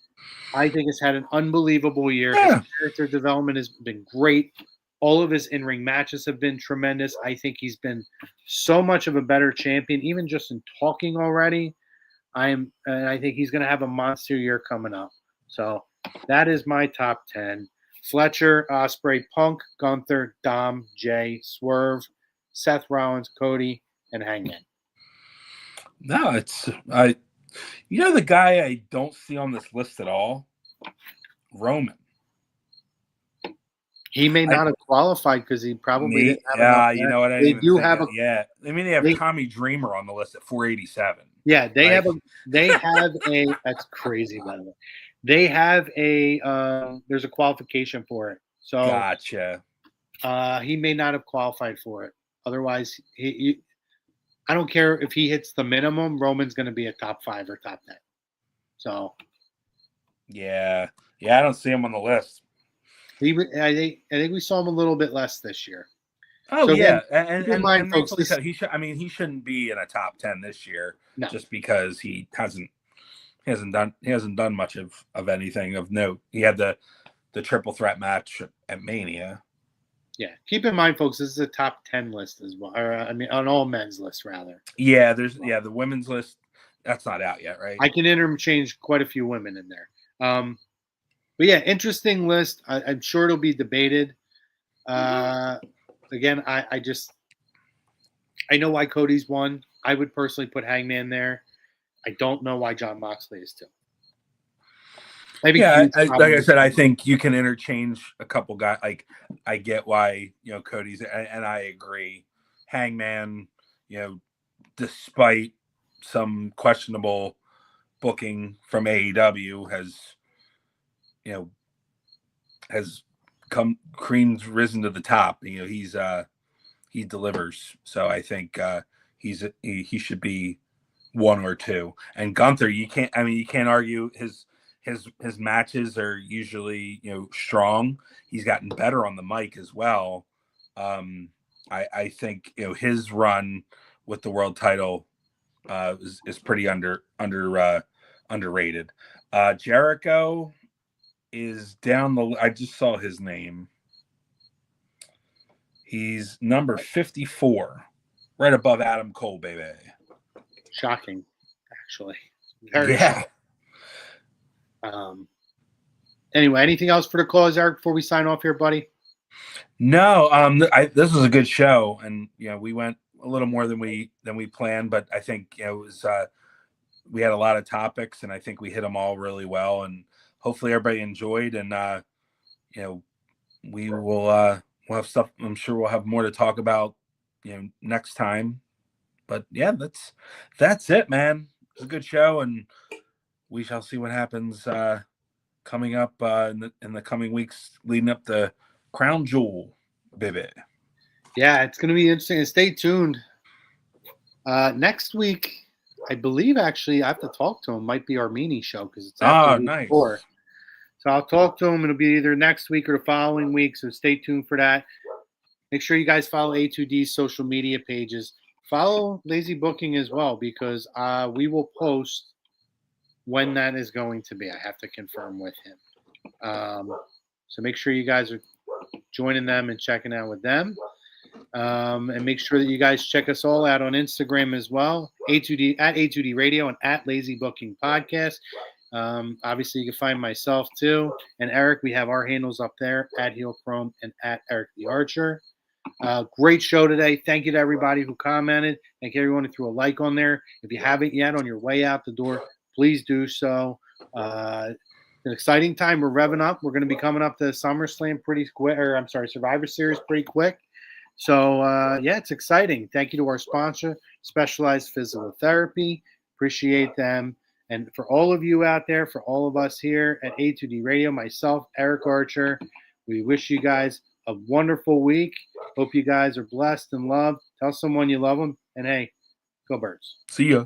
I think, has had an unbelievable year. Yeah. His character development has been great. All of his in-ring matches have been tremendous. I think he's been so much of a better champion, even just in talking already. I think he's going to have a monster year coming up. So that is my top 10. Fletcher, Ospreay, Punk, Gunther, Dom, Jay, Swerve, Seth Rollins, Cody, and Hangman. No, the guy I don't see on this list at all, Roman. He may not have qualified because he probably didn't have yeah, enough. you know what I They even do think have of, yeah. I mean, they have Tommy Dreamer on the list at 487. Yeah, they Like- have a that's crazy, by the way. They have there's a qualification for it. So Gotcha. He may not have qualified for it. Otherwise, I don't care if he hits the minimum, Roman's going to be a top 5 or top 10. So Yeah, I don't see him on the list. I think we saw him a little bit less this year. Oh So yeah, keep in mind, folks, rightfully so. He shouldn't be in a top 10 this year, No. just because he hasn't done much of anything of note. He had the triple threat match at Mania. Yeah, keep in mind, folks, this is a top 10 list as well. Or, I mean, on all men's lists, rather. Yeah, the women's list that's not out yet, right? I can interchange quite a few women in there. But yeah, interesting list. I'm sure it'll be debated. Again, I know why Cody's won. I would personally put Hangman there. I don't know why John Moxley is too. Like I said, I think you can interchange a couple guys. Like, I get why Cody's, and I agree. Hangman, despite some questionable booking from AEW, has come risen to the top. He delivers. So I think he should be 1 or 2. And Gunther, you can't argue his matches are usually strong. He's gotten better on the mic as well. I think his run with the world title is pretty underrated. Jericho is down I just saw his name. He's number 54, right above Adam Cole, baby. Shocking, actually. Yeah. Anyway, anything else for the cause, Eric, before we sign off here, buddy? No, this was a good show, and we went a little more than we planned, but I think it was we had a lot of topics, and I think we hit them all really well, and hopefully everybody enjoyed. And we will we'll have stuff. I'm sure we'll have more to talk about next time. But yeah, that's it, man. It's a good show, and we shall see what happens coming up in the coming weeks leading up to Crown Jewel, baby. Yeah, it's going to be interesting. Stay tuned. Next week, I believe actually I have to talk to him. Might be our mini show because it's after the week nice. before. So I'll talk to him. It'll be either next week or the following week. So stay tuned for that. Make sure you guys follow A2D's social media pages. Follow Lazy Booking as well because we will post when that is going to be. I have to confirm with him. So make sure you guys are joining them and checking out with them. And make sure that you guys check us all out on Instagram as well, A2D at A2D Radio and at Lazy Booking Podcast. Obviously, you can find myself too and Eric. We have our handles up there at Heel Chrome and at Eric the Archer. Great show today. Thank you to everybody who commented. Thank you everyone who threw a like on there. If you haven't yet, on your way out the door, please do so. An exciting time. We're revving up. We're going to be coming up to SummerSlam pretty quick, or I'm sorry, Survivor Series pretty quick. So, yeah, it's exciting. Thank you to our sponsor, Specialized Physical Therapy. Appreciate them. And for all of you out there, for all of us here at A2D Radio, myself, Eric Archer, we wish you guys a wonderful week. Hope you guys are blessed and loved. Tell someone you love them. And, hey, go Birds. See ya.